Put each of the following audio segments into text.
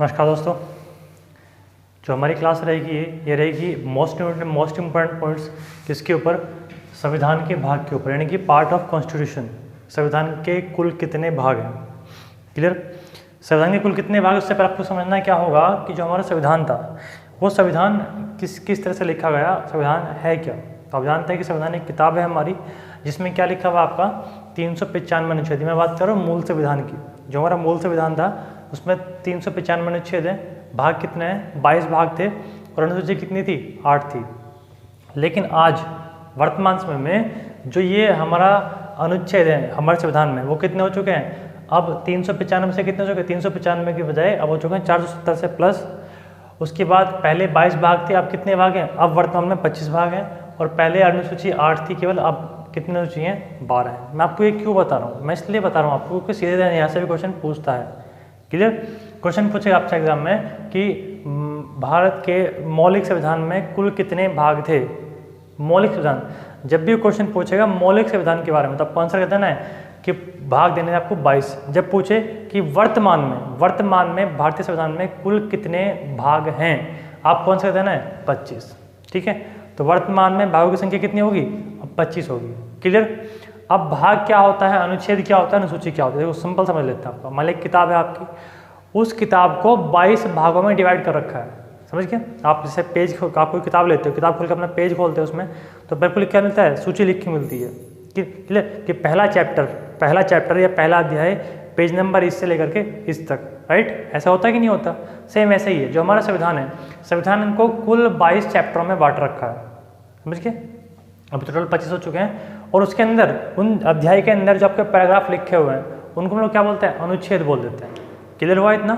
नमस्कार दोस्तों, जो हमारी क्लास रहेगी ये रहेगी मोस्ट इम्पोर्टेंट पॉइंट्स किसके ऊपर, संविधान के भाग के ऊपर, यानी कि पार्ट ऑफ कॉन्स्टिट्यूशन। संविधान के कुल कितने भाग हैं, क्लियर। संविधान के कुल कितने भाग, उससे पहले आपको समझना क्या होगा कि जो हमारा संविधान था वो संविधान किस तरह से लिखा गया, संविधान है क्या। तो आप जानते हैं कि संविधान एक किताब है हमारी, जिसमें क्या लिखा हुआ आपका 395 अनुच्छेद। मैं बात कर रहा हूँ मूल संविधान की। जो हमारा मूल संविधान था उसमें 395 अनुच्छेद है, भाग कितने हैं, 22 भाग थे, और अनुसूची कितनी थी, 8 थी। लेकिन आज वर्तमान समय में जो ये हमारा अनुच्छेद है हमारे संविधान में, वो कितने हो चुके हैं, अब 395 से कितने हो चुके हैं, 395 की बजाय अब हो चुके हैं 470 से प्लस। उसके बाद पहले 22 भाग थे, अब कितने भाग हैं, अब वर्तमान में 25 भाग हैं। और पहले अनुसूची 8 थी केवल, अब कितने अनुसूची हैं, 12 हैं। मैं आपको ये क्यों बता रहा हूँ, मैं इसलिए बता रहा हूँ आपको क्योंकि सीधे यहाँ से भी क्वेश्चन पूछता है, क्लियर। क्वेश्चन पूछेगा आपसे एग्जाम में कि भारत के मौलिक संविधान में कुल कितने भाग थे। मौलिक संविधान जब भी क्वेश्चन पूछेगा मौलिक संविधान के बारे में, तो आपको आंसर क्या देना है कि भाग देने हैं आपको 22। जब पूछे कि वर्तमान में भारतीय संविधान में कुल कितने भाग हैं, आपको आंसर देना है 25, ठीक है। तो वर्तमान में भागों की संख्या कितनी होगी, अब 25 होगी, क्लियर। अब भाग क्या होता है, अनुच्छेद क्या होता है, अनुसूची क्या होती है, देखो सिंपल समझ लेते हैं। आपका मान लीजिए एक किताब है आपकी, उस किताब को 22 भागों में डिवाइड कर रखा है, समझ गए। आप जैसे आप कोई किताब लेते हो, किताब खोल के अपना पेज खोलते हो, उसमें तो बिल्कुल क्या मिलता है, सूची लिख के मिलती है क्लियर, कि पहला चैप्टर या पहला अध्याय पेज नंबर इससे लेकर के इस तक, राइट। ऐसा होता है कि नहीं होता, सेम ऐसा ही है। जो हमारा संविधान है, संविधान को कुल 22 चैप्टरों में बांट रखा है, समझ गए। अब टोटल 25 हो चुके हैं, और उसके अंदर उन अध्याय के अंदर जो आपके पैराग्राफ लिखे हुए हैं उनको हम लोग क्या बोलते हैं, अनुच्छेद बोल देते हैं, क्लियर हुआ इतना।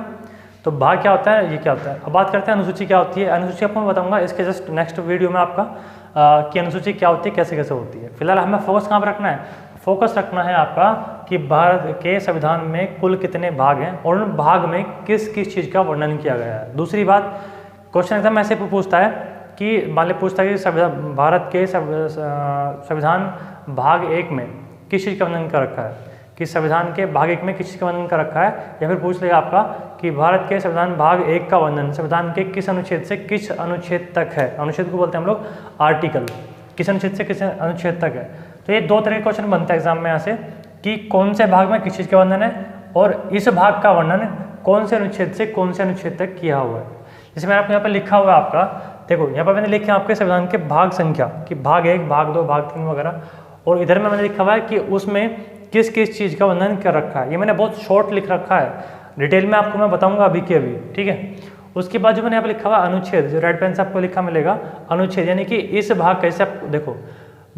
तो भाग क्या होता है, ये क्या होता है। अब बात करते हैं अनुसूची क्या होती है। अनुसूची आपको मैं बताऊंगा इसके जस्ट नेक्स्ट वीडियो में आपका कि अनुसूची क्या होती है, कैसे कैसे होती है। फिलहाल हमें फोकस कहाँ पर रखना है, फोकस रखना है आपका कि भारत के संविधान में कुल कितने भाग हैं और उन भाग में किस किस चीज़ का वर्णन किया गया है। दूसरी बात, क्वेश्चन एकदम ऐसे पूछता है कि मान लीजिए पूछता है कि भारत के संविधान भाग 1 में किस चीज़ का वर्णन कर रखा है, कि संविधान के भाग 1 में किस चीज़ का वर्णन कर रखा है। या फिर पूछ लेगा आपका कि भारत के संविधान भाग 1 का वर्णन संविधान के किस अनुच्छेद से किस अनुच्छेद तक है। अनुच्छेद को बोलते हैं हम लोग आर्टिकल, किस अनुच्छेद से किस अनुच्छेद तक है। तो ये 2 तरह के क्वेश्चन बनते हैं एग्जाम में यहाँ से, कि कौन से भाग में किस चीज़ का वर्णन है और इस भाग का वर्णन कौन से अनुच्छेद से कौन से अनुच्छेद तक किया हुआ है। जैसे मैंने आपको यहाँ पर लिखा हुआ है आपका, देखो यहाँ पर मैंने लिखा आपके संविधान के भाग संख्या कि भाग 1, भाग 2, भाग 3 वगैरह, और इधर में मैंने लिखा हुआ है कि उसमें किस किस चीज़ का वर्णन कर रखा है। ये मैंने बहुत शॉर्ट लिख रखा है, डिटेल में आपको मैं बताऊंगा अभी के अभी, ठीक है। उसके बाद जो मैंने यहाँ पर लिखा हुआ अनुच्छेद, जो रेड पेन से आपको लिखा मिलेगा अनुच्छेद, यानी कि इस भाग कैसे आप देखो,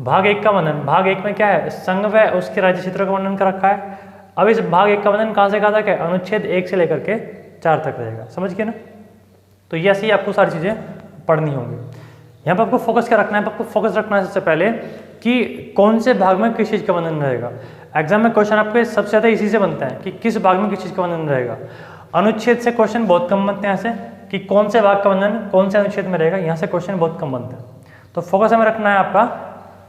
भाग 1 का वर्णन, भाग 1 में क्या है, संघ व उसके राज्य क्षेत्र का वर्णन कर रखा है। अब इस भाग 1 का वर्णन कहाँ से कहाँ तक है, अनुच्छेद 1 से लेकर के 4 तक रहेगा, समझ गए ना। तो ये ऐसे ही आपको सारी चीज़ें पढ़नी होंगी। यहाँ पर आपको फोकस क्या रखना है, आपको फोकस रखना है सबसे पहले कि कौन से भाग में किस चीज़ का वर्णन रहेगा। एग्जाम में क्वेश्चन आपके सबसे ज़्यादा इसी से बनता है कि किस भाग में किस चीज़ का वर्णन रहेगा। अनुच्छेद से क्वेश्चन बहुत कम बनते हैं, ऐसे कि कौन से भाग का वर्णन कौन से अनुच्छेद में रहेगा, यहाँ से क्वेश्चन बहुत कम बनते हैं। तो फोकस हमें रखना है आपका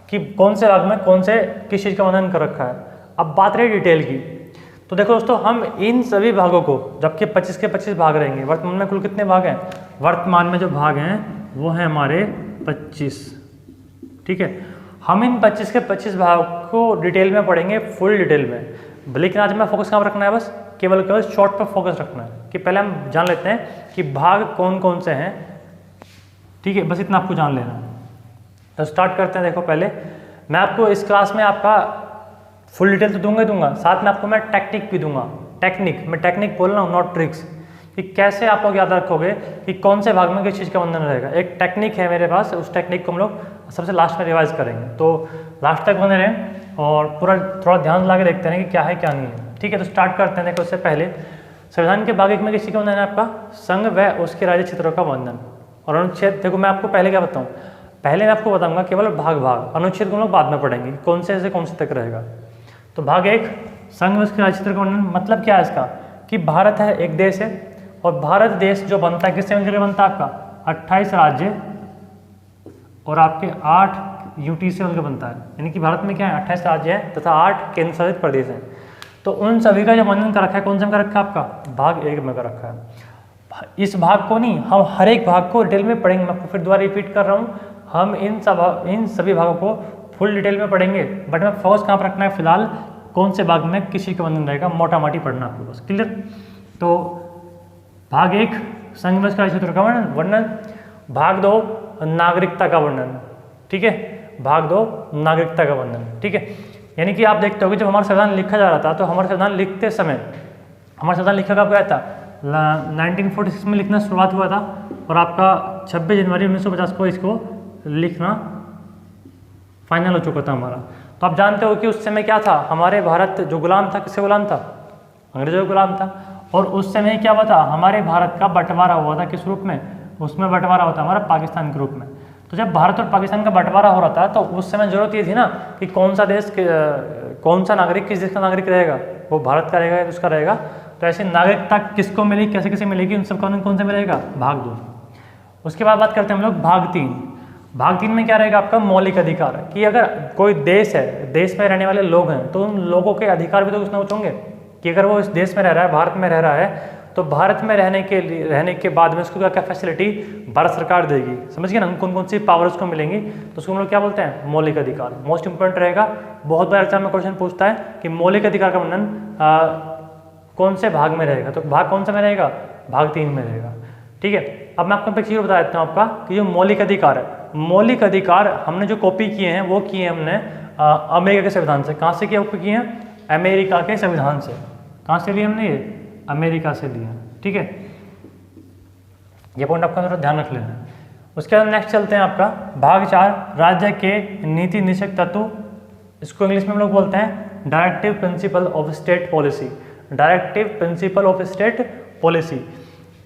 कि कौन से भाग में कौन से किस चीज़ का वर्णन कर रखा है। अब बात रही डिटेल की, तो देखो दोस्तों, हम इन सभी भागों को, जबकि 25 के 25 भाग रहेंगे, वर्तमान में कुल कितने भाग हैं, वर्तमान में जो भाग हैं वो हैं हमारे 25, ठीक है। हम इन 25 के 25 भाग को डिटेल में पढ़ेंगे, फुल डिटेल में। लेकिन आज मैं फोकस कहाँ पर रखना है, बस केवल शॉर्ट पर फोकस रखना है कि पहले हम जान लेते हैं कि भाग कौन कौन से हैं, ठीक है। बस इतना आपको जान लेना है। तो स्टार्ट करते हैं। देखो पहले मैं आपको इस क्लास में आपका फुल डिटेल तो दूंगा, साथ में आपको मैं टेक्निक भी दूंगा। मैं टेक्निक बोल रहा हूँ, नॉट ट्रिक्स, कि कैसे आप लोग याद रखोगे कि कौन से भाग में किस चीज़ का वर्णन रहेगा। एक टेक्निक है मेरे पास, उस टेक्निक को हम लोग सबसे लास्ट में रिवाइज करेंगे, तो लास्ट तक बने रहें और पूरा थोड़ा ध्यान ला के देखते हैं कि क्या है क्या नहीं है, ठीक है। तो स्टार्ट करते हैं। देखो उससे पहले संविधान के भाग 1 में किस चीज़ का वर्णन है, आपका संघ व उसके राज्य क्षेत्रों का वर्णन और अनुच्छेद। देखो मैं आपको पहले क्या बताऊँ, पहले मैं आपको बताऊँगा केवल भाग, अनुच्छेद को हम लोग बाद में पढ़ेंगे कौन से कौन से तक रहेगा। तो भाग 1 संघ व उसके राज्य क्षेत्र का वर्णन, मतलब क्या है इसका, कि भारत है, एक देश है, और भारत देश जो बनता है किससे मिलकर बनता है, आपका 28 राज्य और आपके 8 यूटी से मिलकर बनता है। यानी कि भारत में क्या है, 28 राज्य है तथा 8 केंद्र शासित प्रदेश हैं। तो उन सभी का जो वर्णन कर रखा है कौन सा में कर रखा है, आपका भाग 1 में कर रखा है। इस भाग को नहीं, हम हर एक भाग को डिटेल में पढ़ेंगे। मैं आपको फिर दोबारा रिपीट कर रहा हूँ, हम इन सभी भागों को फुल डिटेल में पढ़ेंगे, बट मैं फोकस कहाँ पर रखना है फिलहाल, कौन से भाग में किसी का वर्णन रहेगा, मोटा मोटी पढ़ना आपको बस, क्लियर। तो भाग 1 संघ में इसका क्षेत्र का वर्णन, भाग 2 नागरिकता का वर्णन, ठीक है, भाग 2 नागरिकता का वर्णन, ठीक है। यानी कि आप देखते हो कि जब हमारा संविधान लिखा जा रहा था तो हमारा संविधान लिखते समय, हमारा संविधान लिखा कब गया था, 1946 में लिखना शुरुआत हुआ था और आपका 26 जनवरी 1950 को इसको लिखना फाइनल हो चुका था हमारा। तो आप जानते हो कि उस समय क्या था, हमारे भारत जो गुलाम था, किससे गुलाम था, अंग्रेजों का गुलाम था। और उस समय क्या हुआ था, हमारे भारत का बंटवारा हुआ था, किस रूप में, उसमें बंटवारा होता हमारा पाकिस्तान के रूप में। तो जब भारत और पाकिस्तान का बंटवारा हो रहा था तो उस समय जरूरत ये थी ना कि कौन सा देश, कौन सा नागरिक किस देश का नागरिक रहेगा, वो भारत का रहेगा या उसका रहेगा। तो ऐसे नागरिकता किसको मिलेगी, कैसे कैसे मिलेगी, उन सब कौन से मिलेगा, भाग 2। उसके बाद बात करते हैं हम लोग भाग 3। भाग 3 में क्या रहेगा आपका, मौलिक अधिकार, कि अगर कोई देश है, देश में रहने वाले लोग हैं तो उन लोगों के अधिकार भी तो कुछ ना कुछ होंगे, कि अगर वो इस देश में रह रहा है, भारत में रह रहा है, तो भारत में रहने के बाद में उसको क्या क्या फैसिलिटी भारत सरकार देगी, समझिए ना, कौन कौन सी पावर उसको मिलेंगी, तो उसको हम लोग क्या बोलते हैं, मौलिक अधिकार। मोस्ट इंपोर्टेंट रहेगा, बहुत बार एग्जाम में क्वेश्चन पूछता है कि मौलिक अधिकार का वर्णन कौन से भाग में रहेगा, तो भाग कौन सा में रहेगा, भाग 3 में रहेगा, ठीक है। अब मैं आपको एक चीज़ बता देता हूँ आपका कि जो मौलिक अधिकार है, मौलिक अधिकार हमने जो कॉपी किए हैं वो किए हैं हमने अमेरिका के संविधान से। कहाँ से कॉपी किए हैं, अमेरिका के संविधान से। कहाँ से लिए हमने, ये अमेरिका से लिए, ठीक है। ये पॉइंट आपका थोड़ा ध्यान रख लेना है। उसके बाद नेक्स्ट चलते हैं आपका भाग 4, राज्य के नीति निषेध तत्व, इसको इंग्लिश में हम लोग बोलते हैं directive principle of state policy. Directive principle of state policy,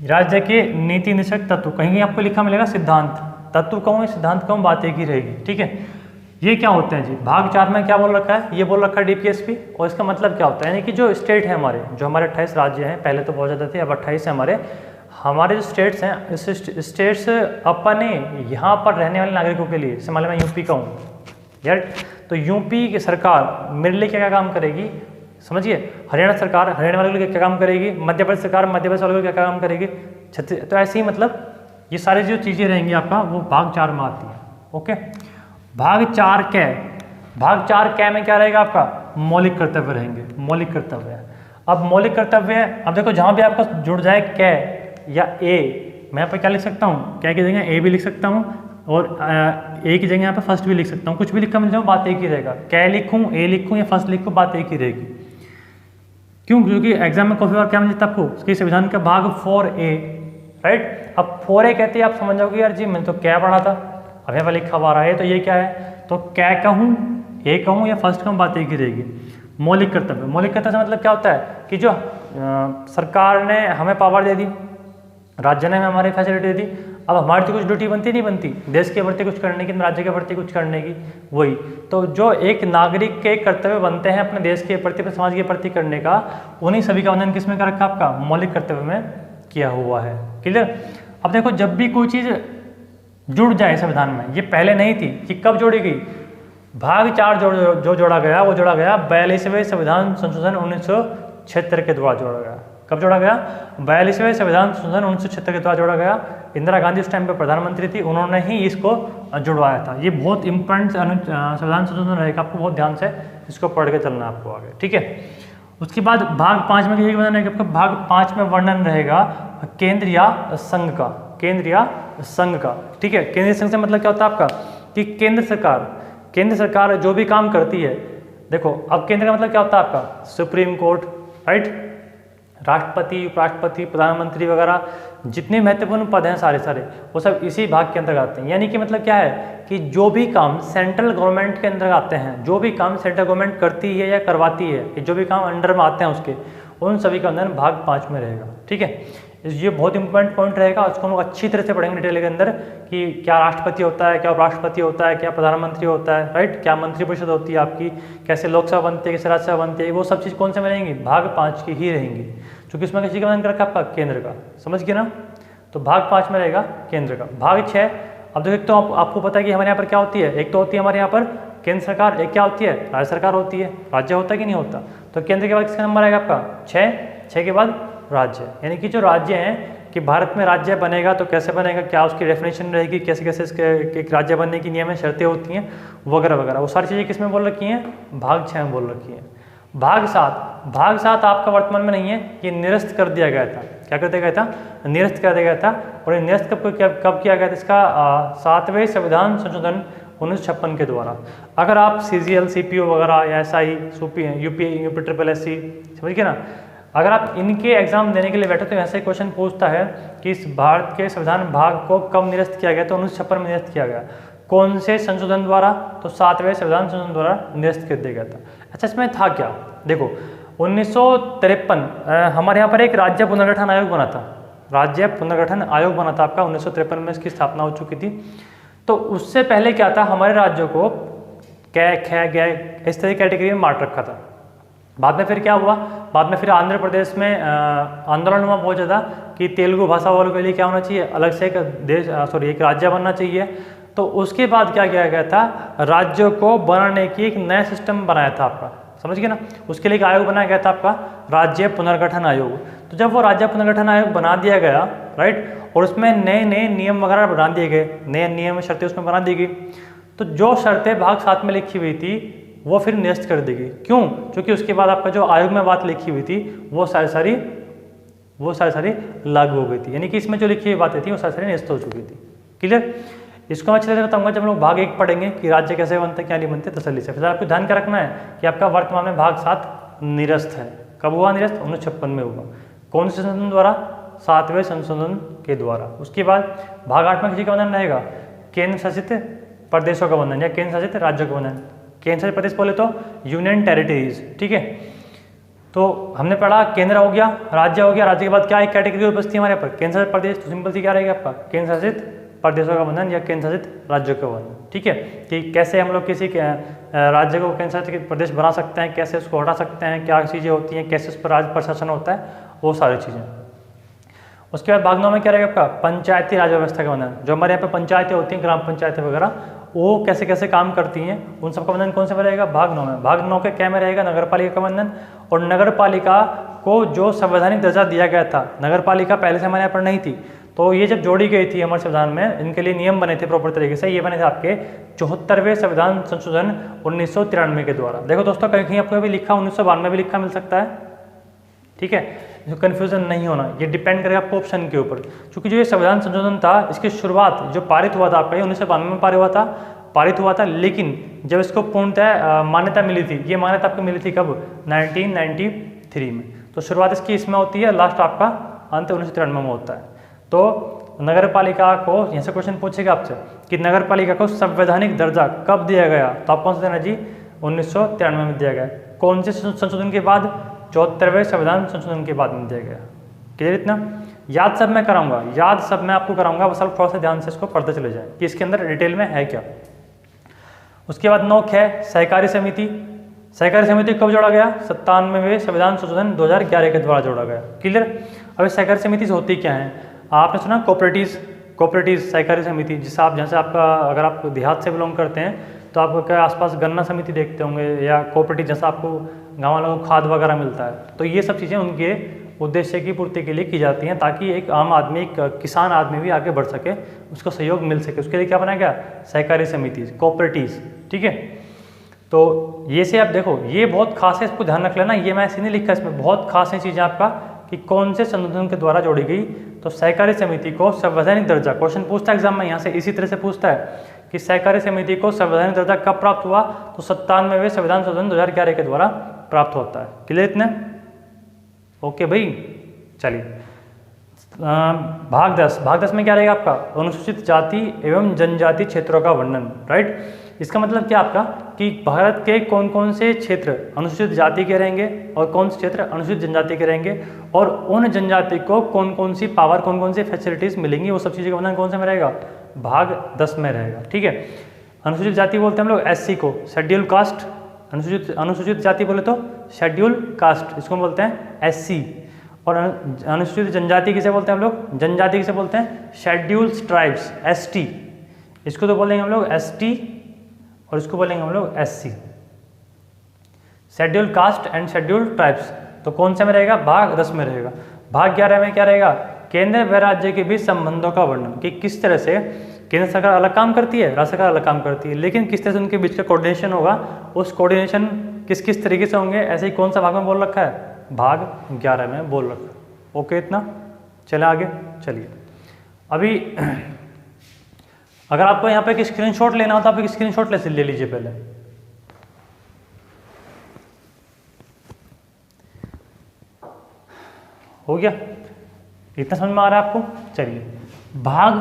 राज्य के नीति निषेध तत्व, कहीं आपको लिखा मिलेगा सिद्धांत, तत्व कहूँ सिद्धांत कहूँ, बात एक ही रहेगी, ठीक है। ये क्या होते हैं जी, भाग 4 में क्या बोल रखा है, ये बोल रखा है डीपीएसपी, और इसका मतलब क्या होता है, यानी कि जो स्टेट है हमारे, जो हमारे 28 राज्य हैं, पहले तो बहुत ज़्यादा थे, अब 28 है हमारे जो स्टेट्स हैं, इस स्टेट्स अपने यहाँ पर रहने वाले नागरिकों के लिए, जैसे मान लो मैं यूपी का हूँ यार, तो यूपी की सरकार मेरे लिए क्या क्या काम करेगी, समझिए, हरियाणा सरकार हरियाणा वालों के लिए क्या काम करेगी, मध्य प्रदेश सरकार मध्य प्रदेश वालों के लिए क्या काम करेगी, छत्तीस, तो ऐसे ही मतलब ये सारी जो चीज़ें रहेंगी आपका वो भाग 4 में आती है, ओके। भाग 4 कै, भाग 4 कै में क्या रहेगा आपका, मौलिक कर्तव्य रहेंगे, मौलिक कर्तव्य। अब मौलिक कर्तव्य, अब देखो जहाँ भी आपका जुड़ जाए कै या ए, मैं यहाँ पर क्या लिख सकता हूँ, कै की जगह ए भी लिख सकता हूँ और ए की जगह यहाँ पे फर्स्ट भी लिख सकता हूँ, कुछ भी लिखा मिल जाऊँ बात एक ही रहेगा, कै लिखूँ ए लिखूँ या फर्स्ट लिखूँ बात एक ही रहेगी। क्यों, क्योंकि एग्जाम में काफी बार क्या मिलता है आपको, उसके संविधान का भाग 4A, राइट। अब 4A कहते हैं, आप समझ जाओगे यार जी मैंने तो क्या पढ़ा था, अब यहाँ पर लिखा हुआ रहा है, तो ये क्या है, तो क्या कहूँ, ए कहूँ या फर्स्ट कहूँ बात एक ही रहेगी। मौलिक कर्तव्य, मौलिक कर्तव्य से मतलब क्या होता है कि जो सरकार ने हमें पावर दे दी, राज्य ने हमें हमारी फैसिलिटी दे दी, अब हमारी तो कुछ ड्यूटी बनती नहीं बनती, देश के प्रति कुछ करने की, राज्य के प्रति कुछ करने की, वही तो जो एक नागरिक के कर्तव्य बनते हैं अपने देश के प्रति, अपने समाज के प्रति करने का, उन्हीं सभी का वर्णन किसमें कर रखा आपका, मौलिक कर्तव्य में किया हुआ है, क्लियर। अब देखो जब भी कोई चीज़ जुड़ जाए संविधान में, ये पहले नहीं थी कि कब जोड़ी गई, भाग 4 जो जोड़ा गया वो जोड़ा गया 42वें संविधान संशोधन 1976 के द्वारा जोड़ा गया। कब जोड़ा गया, 42वें संविधान संशोधन 1976 के द्वारा जोड़ा गया। इंदिरा गांधी उस टाइम पे प्रधानमंत्री थी, उन्होंने ही इसको जुड़वाया था। ये बहुत इंपॉर्टेंट संविधान संशोधन रहेगा, आपको बहुत ध्यान से इसको पढ़ के चलना आपको आगे, ठीक है। उसके बाद भाग 5 में वर्णन रहेगा, भाग 5 में वर्णन रहेगा केंद्र या संघ का, केंद्र या संघ का, ठीक है। केंद्रीय संघ से मतलब क्या होता है आपका कि केंद्र सरकार जो भी काम करती है, देखो अब केंद्र का मतलब क्या होता है आपका, सुप्रीम कोर्ट, राइट, राष्ट्रपति, उपराष्ट्रपति, प्रधानमंत्री वगैरह जितने महत्वपूर्ण पद हैं सारे वो सब इसी भाग के अंतर्गत आते हैं। यानी कि मतलब क्या है कि जो भी काम सेंट्रल गवर्नमेंट के अंदर आते हैं, जो भी काम सेंट्रल गवर्नमेंट करती है या करवाती है, जो भी काम अंडर में आते हैं उसके, उन सभी का अंदर भाग 5 में रहेगा, ठीक है। ये बहुत इंपॉर्टेंट पॉइंट रहेगा, उसको हम लोग अच्छी तरह से पढ़ेंगे डिटेल के अंदर कि क्या राष्ट्रपति होता है, क्या उपराष्ट्रपति होता है, क्या प्रधानमंत्री होता है, राइट, क्या मंत्रिपरिषद होती है आपकी, कैसे लोकसभा बनती है, कैसे राज्यसभा बनती है, वो सब चीज़ कौन से में रहेंगी, भाग 5 की ही रहेंगी, क्योंकि इसमें किसी का वर्णन कर रखा आपका केंद्र का, समझ गए ना। तो भाग 5 में रहेगा केंद्र का। भाग 6, अब देखो तो आपको पता है कि हमारे यहाँ पर क्या होती है, एक तो होती है हमारे यहाँ पर केंद्र सरकार, एक क्या होती है, राज्य सरकार होती है। राज्य होता है कि नहीं होता, तो केंद्र के बाद किसका नंबर आएगा आपका 6 के बाद राज्य, यानी कि जो राज्य हैं कि भारत में राज्य बनेगा तो कैसे बनेगा, क्या उसकी डेफिनेशन रहेगी, कैसे कैसे इसके एक राज्य बनने की नियम है, शर्तें होती हैं वगैरह वगैरह, वो सारी चीज़ें किस में बोल रखी हैं, भाग 6 में बोल रखी हैं। भाग 7 आपका वर्तमान में नहीं है, ये निरस्त कर दिया गया था। क्या कर दिया गया था, निरस्त कर दिया गया था। और ये निरस्त कब किया गया था, इसका 7वें संविधान संशोधन 1956 के द्वारा। अगर आप CGL CPO वगैरह या SI UP SSSC समझ गए ना, अगर आप इनके एग्जाम देने के लिए बैठे तो ऐसे क्वेश्चन पूछता है कि इस भारत के संविधान भाग को कब निरस्त किया गया, तो 1956 में निरस्त किया गया। कौन से संशोधन द्वारा, तो 7वें संविधान संशोधन द्वारा निरस्त कर दिया गया था। अच्छा, इसमें था क्या, देखो 1953 हमारे यहाँ पर एक राज्य पुनर्गठन आयोग बना था, राज्य पुनर्गठन आयोग बना था आपका 1953 में, इसकी स्थापना हो चुकी थी। तो उससे पहले क्या था, हमारे राज्यों को कै ख गै इस तरह की कैटेगरी में बांट रखा था। बाद में फिर क्या हुआ, बाद में फिर आंध्र प्रदेश में आंदोलन हुआ बहुत ज़्यादा कि तेलुगु भाषा वालों के लिए क्या होना चाहिए, अलग से एक देश एक राज्य बनना चाहिए। तो उसके बाद क्या किया गया था, राज्यों को बनाने की एक नया सिस्टम बनाया था आपका, समझ गए ना। उसके लिए एक आयोग बनाया गया था आपका राज्य पुनर्गठन आयोग। तो जब वो राज्य पुनर्गठन आयोग बना दिया गया, राइट, और उसमें नए नए नियम वगैरह बना दिए गए, नए नियम शर्तें उसमें बना दी गई। तो जो शर्तें भाग 7 में लिखी हुई थी वो फिर निरस्त कर दी गई। क्यों, क्योंकि उसके बाद आपका जो आयोग में बात लिखी हुई थी वो सारी लागू हो गई थी, यानी कि इसमें जो लिखी हुई बातें थी वो सारी निरस्त हो चुकी थी। क्लियर, इसको मैं अच्छे से बताऊंगा जब हम लोग भाग 1 पढ़ेंगे कि राज्य कैसे बनते हैं क्या नहीं बनते, तसल्ली से। फिर आपको ध्यान क्या रखना है कि आपका वर्तमान में भाग 7 निरस्त है। कब हुआ निरस्त, 1956 में हुआ। कौन से संशोधन द्वारा, 7वें संशोधन के द्वारा। उसके बाद भाग 8 में किसी का वर्णन रहेगा, केंद्र शासित प्रदेशों का वर्णन या केंद्र शासित राज्यों का वर्णन। केंद्र शासित प्रदेश बोले तो यूनियन टेरिटरीज, ठीक है। तो हमने पढ़ा केंद्र हो गया, राज्य हो गया, राज्य के बाद क्या एक कैटेगरी उपस्थिति हमारे पर केंद्र शासित प्रदेश। तो सिंपल सी क्या रहेगा आपका, केंद्र शासित प्रदेशों का वर्णन या केंद्र शासित राज्यों का वर्णन, ठीक है। कि कैसे हम लोग किसी राज्य को केंद्र शासित प्रदेश बना सकते हैं, कैसे उसको हटा सकते हैं, क्या चीज़ें होती हैं, कैसे उस पर राज्य प्रशासन होता है, वो सारी चीज़ें। उसके बाद भाग 9 में क्या रहेगा आपका, पंचायती राज व्यवस्था का वर्णन। जो हमारे यहाँ पे पंचायतें होती हैं, ग्राम पंचायतें वगैरह, वो कैसे कैसे काम करती हैं, उन सबका वर्णन कौन से में रहेगा, भाग 9 में। भाग 9 के क्या में रहेगा, नगर पालिका का वर्णन। और नगर पालिका को जो संवैधानिक दर्जा दिया गया था, नगर पालिका पहले से हमारे यहाँ पर नहीं थी, तो ये जब जोड़ी गई थी हमारे संविधान में, इनके लिए नियम बने थे प्रॉपर तरीके से। ये बने थे आपके 74वें संविधान संशोधन 1993 के द्वारा। देखो दोस्तों, कहीं आपको भी लिखा 1992 में भी लिखा मिल सकता है, ठीक है, कन्फ्यूजन नहीं होना। ये डिपेंड करेगा आपको ऑप्शन के ऊपर, क्योंकि जो ये संविधान संशोधन था इसकी शुरुआत जो पारित हुआ था आपका 1992 में पारित हुआ था, लेकिन जब इसको पूर्णतः मान्यता मिली थी, ये मान्यता आपको मिली थी कब, 1993 में। तो शुरुआत इसकी इसमें होती है, लास्ट आपका अंत 1993 में होता है। तो नगर पालिका को, यहाँ से क्वेश्चन पूछेगा आपसे कि नगर पालिका को संवैधानिक दर्जा कब दिया गया, तो आप कौन सा देना जी, 1993 में दिया गया। कौन से संशोधन के बाद, 74वें संविधान संशोधन के बाद में दिया गया। क्लियर, इतना याद सब मैं कराऊंगा, याद सब मैं आपको कराऊंगा, बस आप थोड़ा सा ध्यान से इसको पढ़ते चले जाएं कि इसके अंदर डिटेल में है क्या। उसके बाद 9 है सहकारी समिति। सहकारी समिति कब जोड़ा गया, 97वें संविधान संशोधन 2011 के द्वारा जोड़ा गया। क्लियर, अब सहकारी समिति होती क्या है, आपने सुना कोऑपरेटिव सहकारी समिति, जिससे आप, जैसे आपका अगर आप देहात से बिलोंग करते हैं तो आपके आसपास गन्ना समिति देखते होंगे, या कोऑपरेटिव जैसा आपको गाँव वालों को खाद वगैरह मिलता है। तो ये सब चीज़ें उनके उद्देश्य की पूर्ति के लिए की जाती हैं, ताकि एक आम आदमी, एक किसान आदमी भी आगे बढ़ सके, उसको सहयोग मिल सके। उसके लिए क्या बनाया गया, सहकारी समिति, कोऑपरेटिव्स, ठीक है। तो ये से आप देखो, ये बहुत खास है, इसको ध्यान रख लेना। ये मैं ऐसे नहीं लिखा, इसमें बहुत खास है चीज़ें आपका कि कौन से संशोधन के द्वारा जोड़ी गई। तो सहकारी समिति को संवैधानिक दर्जा, क्वेश्चन पूछता है एग्जाम में, यहाँ से इसी तरह से पूछता है कि सहकारी समिति को संवैधानिक दर्जा कब प्राप्त हुआ, तो 97वें संविधान संशोधन 2011 के द्वारा प्राप्त होता है। क्लियर इतने, ओके भाई। चलिए भाग 10 में क्या रहेगा आपका, अनुसूचित जाति एवं जनजाति क्षेत्रों का वर्णन, राइट। इसका मतलब क्या आपका कि भारत के कौन कौन से क्षेत्र अनुसूचित जाति के रहेंगे और कौन से क्षेत्र अनुसूचित जनजाति के रहेंगे, और उन जनजाति को कौन कौन सी पावर, कौन कौन सी फैसिलिटीज मिलेंगी, वो सब चीज़ों का वर्णन कौन से में रहेगा, भाग 10 में रहेगा, ठीक है। अनुसूचित जाति बोलते हैं हम लोग SC को, शेड्यूल कास्ट। अनुसूचित जाति बोले तो शेड्यूल कास्ट, इसको बोलते हैं SC। और अनुसूचित जनजाति किसे बोलते हैं हम लोग, जनजाति किसे बोलते हैं, शेड्यूल ट्राइब्स, ST। इसको तो बोलेंगे हम लोग ST, और इसको बोलेंगे हम लोग SC, schedule caste and schedule tribes. तो कौन से में रहेगा, भाग 10 में रहेगा। भाग 11 में क्या रहेगा, केंद्र व राज्य के बीच संबंधों का वर्णन, कि किस तरह से केंद्र सरकार अलग काम करती है, राज्य सरकार अलग काम करती है, लेकिन किस तरह से उनके बीच का कोऑर्डिनेशन होगा, उस कोऑर्डिनेशन किस किस तरीके से होंगे, ऐसे ही कौन सा भाग में बोल रखा है, भाग 11 में बोल रखा है। ओके, इतना चले आगे। चलिए अभी अगर आपको यहाँ पे एक स्क्रीनशॉट लेना हो तो आप एक स्क्रीनशॉट ले लीजिए पहले। हो गया, इतना समझ में आ रहा है आपको। चलिए भाग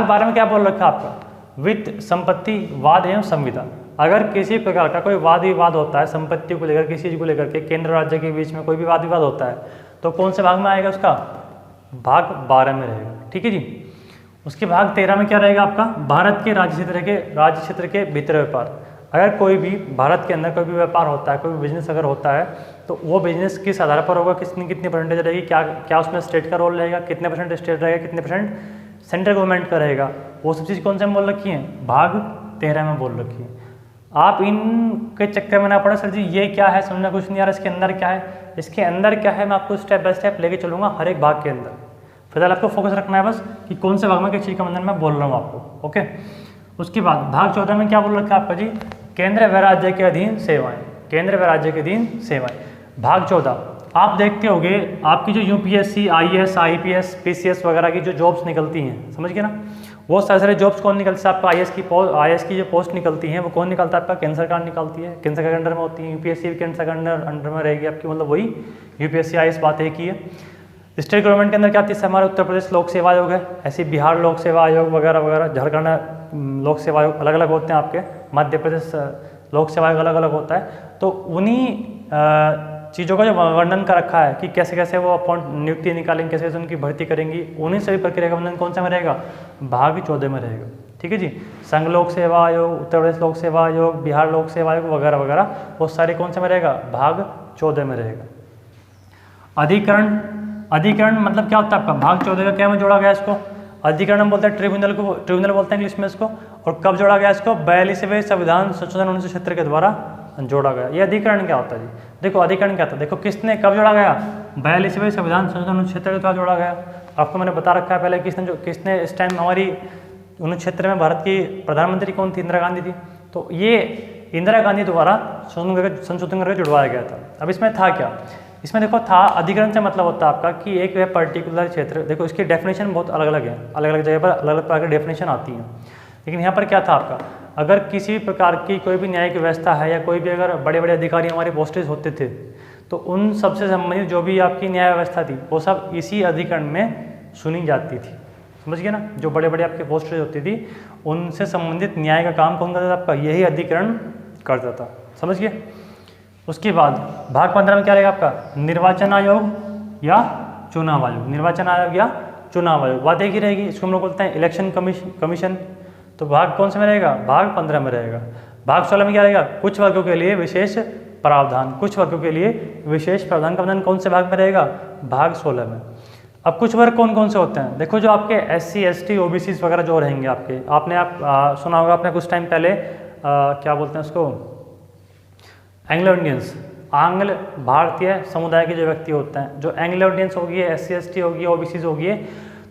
12 में क्या बोल रखा है आपका, वित्त, संपत्ति, वाद एवं संविदा। अगर किसी प्रकार का कोई वाद विवाद होता है संपत्ति को लेकर, किसी चीज को लेकर के केंद्र राज्य के बीच में कोई भी वाद विवाद होता है तो कौन से भाग में आएगा, उसका भाग 12 में रहेगा। ठीक है जी। उसके भाग 13 में क्या रहेगा आपका, भारत के राज्य क्षेत्र के भीतर व्यापार। अगर कोई भी भारत के अंदर कोई भी व्यापार होता है, कोई भी बिजनेस अगर होता है तो वो बिजनेस किस आधार पर होगा, कितनी परसेंटेज रहेगी, क्या उसमें स्टेट का रोल रहेगा, कितने परसेंट स्टेट रहेगा, कितने परसेंट सेंट्रल गवर्नमेंट का रहेगा, वो सब चीज़ कौन से में बोल रखी है, भाग 13 में बोल रखी है। आप इनके चक्कर में ना पड़े, सर जी ये क्या है, समझना कुछ नहीं आ रहा, इसके अंदर क्या है, इसके अंदर क्या है मैं आपको स्टेप बाय स्टेप लेके चलूँगा हर एक भाग के अंदर। फिलहाल आपको फोकस रखना है बस कि कौन से भाग में किस चीज़ का बंधन मैं बोल रहा हूँ आपको। ओके, उसके बाद भाग 14 में क्या बोल रखा है आपका जी, केंद्र व राज्य के अधीन सेवाएं, केंद्र व राज्य के अधीन सेवाएं। भाग 14 आप देखते होंगे आपकी जो यूपीएससी, आईएएस, आईपीएस, पीसीएस वगैरह की जो जॉब्स निकलती हैं, समझ गए ना, वो सारे जॉब्स कौन निकलती है आपका, आईएएस की जो पोस्ट निकलती हैं वो कौन निकलता है आपका, केंद्र सरकार निकालती है, केंद्र सरकार के अंडर में होती है। यूपीएससी भी केंद्र सरकार अंडर में रहेगी आपकी, मतलब वही यूपीएससी आईएएस बात एक ही है। स्टेट गवर्नमेंट के अंदर क्या आती है, हमारे उत्तर प्रदेश लोक सेवा आयोग है, ऐसे बिहार लोक सेवा आयोग वगैरह वगैरह, झारखंड लोक सेवा आयोग अलग अलग होते हैं आपके, मध्य प्रदेश लोक सेवा आयोग अलग अलग होता है। तो उन्हीं चीज़ों का जो वर्णन कर रखा है कि कैसे कैसे वो अपॉइंट नियुक्ति निकालेंगे, कैसे कैसे उनकी भर्ती करेंगी, उन्हीं सभी प्रक्रिया का वर्णन कौन सा में रहेगा, भाग 14 में रहेगा। ठीक है जी। संघ लोक सेवा आयोग, उत्तर प्रदेश लोक सेवा आयोग, बिहार लोक सेवा आयोग वगैरह वगैरह वो सारे कौन से में रहेगा, भाग 14 में रहेगा। अधिकरण मतलब क्या होता है आपका, भाग 14 का क्या में जोड़ा गया इसको, अधिकरण हम बोलते हैं ट्रिब्यूनल को, ट्रिब्यूनल बोलते हैं इंग्लिश में इसको। और कब जोड़ा गया इसको, 42वें संविधान संशोधन 1976 के द्वारा जोड़ा गया। ये अधिकरण क्या होता है जी, देखो अधिकरण क्या था, देखो किसने कब जोड़ा गया, 42वें संविधान संशोधन 1976 के द्वारा जोड़ा गया। आपको मैंने बता रखा है पहले किसने इस टाइम हमारी 1976 में भारत की प्रधानमंत्री कौन थी, इंदिरा गांधी थी। तो ये इंदिरा गांधी द्वारा संशोधन करके जुड़वाया गया था। अब इसमें था क्या, इसमें देखो था, अधिकरण से मतलब होता है आपका कि एक वह पर्टिकुलर क्षेत्र, देखो इसकी डेफिनेशन बहुत अलग अलग है, अलग अलग जगह पर अलग अलग प्रकार की डेफिनेशन आती हैं। लेकिन यहाँ पर क्या था आपका, अगर किसी भी प्रकार की कोई भी न्यायिक व्यवस्था है या कोई भी अगर बड़े बड़े अधिकारी हमारे पोस्टेज होते थे तो उन सबसे संबंधित जो भी आपकी न्याय व्यवस्था थी वो सब इसी अधिकरण में सुनी जाती थी। समझ गए ना, जो बड़े बड़े आपके पोस्टेज होती थी उनसे संबंधित न्याय का काम कौन करता था आपका, यही अधिकरण करता था। समझ गए। उसके बाद भाग 15 में क्या रहेगा आपका, निर्वाचन आयोग या चुनाव आयोग, निर्वाचन आयोग या चुनाव आयोग, बात एक ही रहेगी। इसको हम लोग बोलते हैं इलेक्शन कमीशन। तो भाग कौन से में रहेगा, भाग 15 में रहेगा। भाग 16 में क्या रहेगा, कुछ वर्गों के लिए विशेष प्रावधान, कुछ वर्गों के लिए विशेष प्रावधान का वर्णन कौन से भाग में रहेगा, भाग 16 में। अब कुछ वर्ग कौन कौन से होते हैं, देखो जो आपके SC ST OBC वगैरह जो रहेंगे आपके, आपने सुना होगा आपने कुछ टाइम पहले क्या बोलते हैं उसको, एंग्लो इंडियंस, आंग्ल भारतीय समुदाय के जो व्यक्ति होते हैं, जो एंग्लो इंडियंस होगी, SC ST होगी, OBC होगी,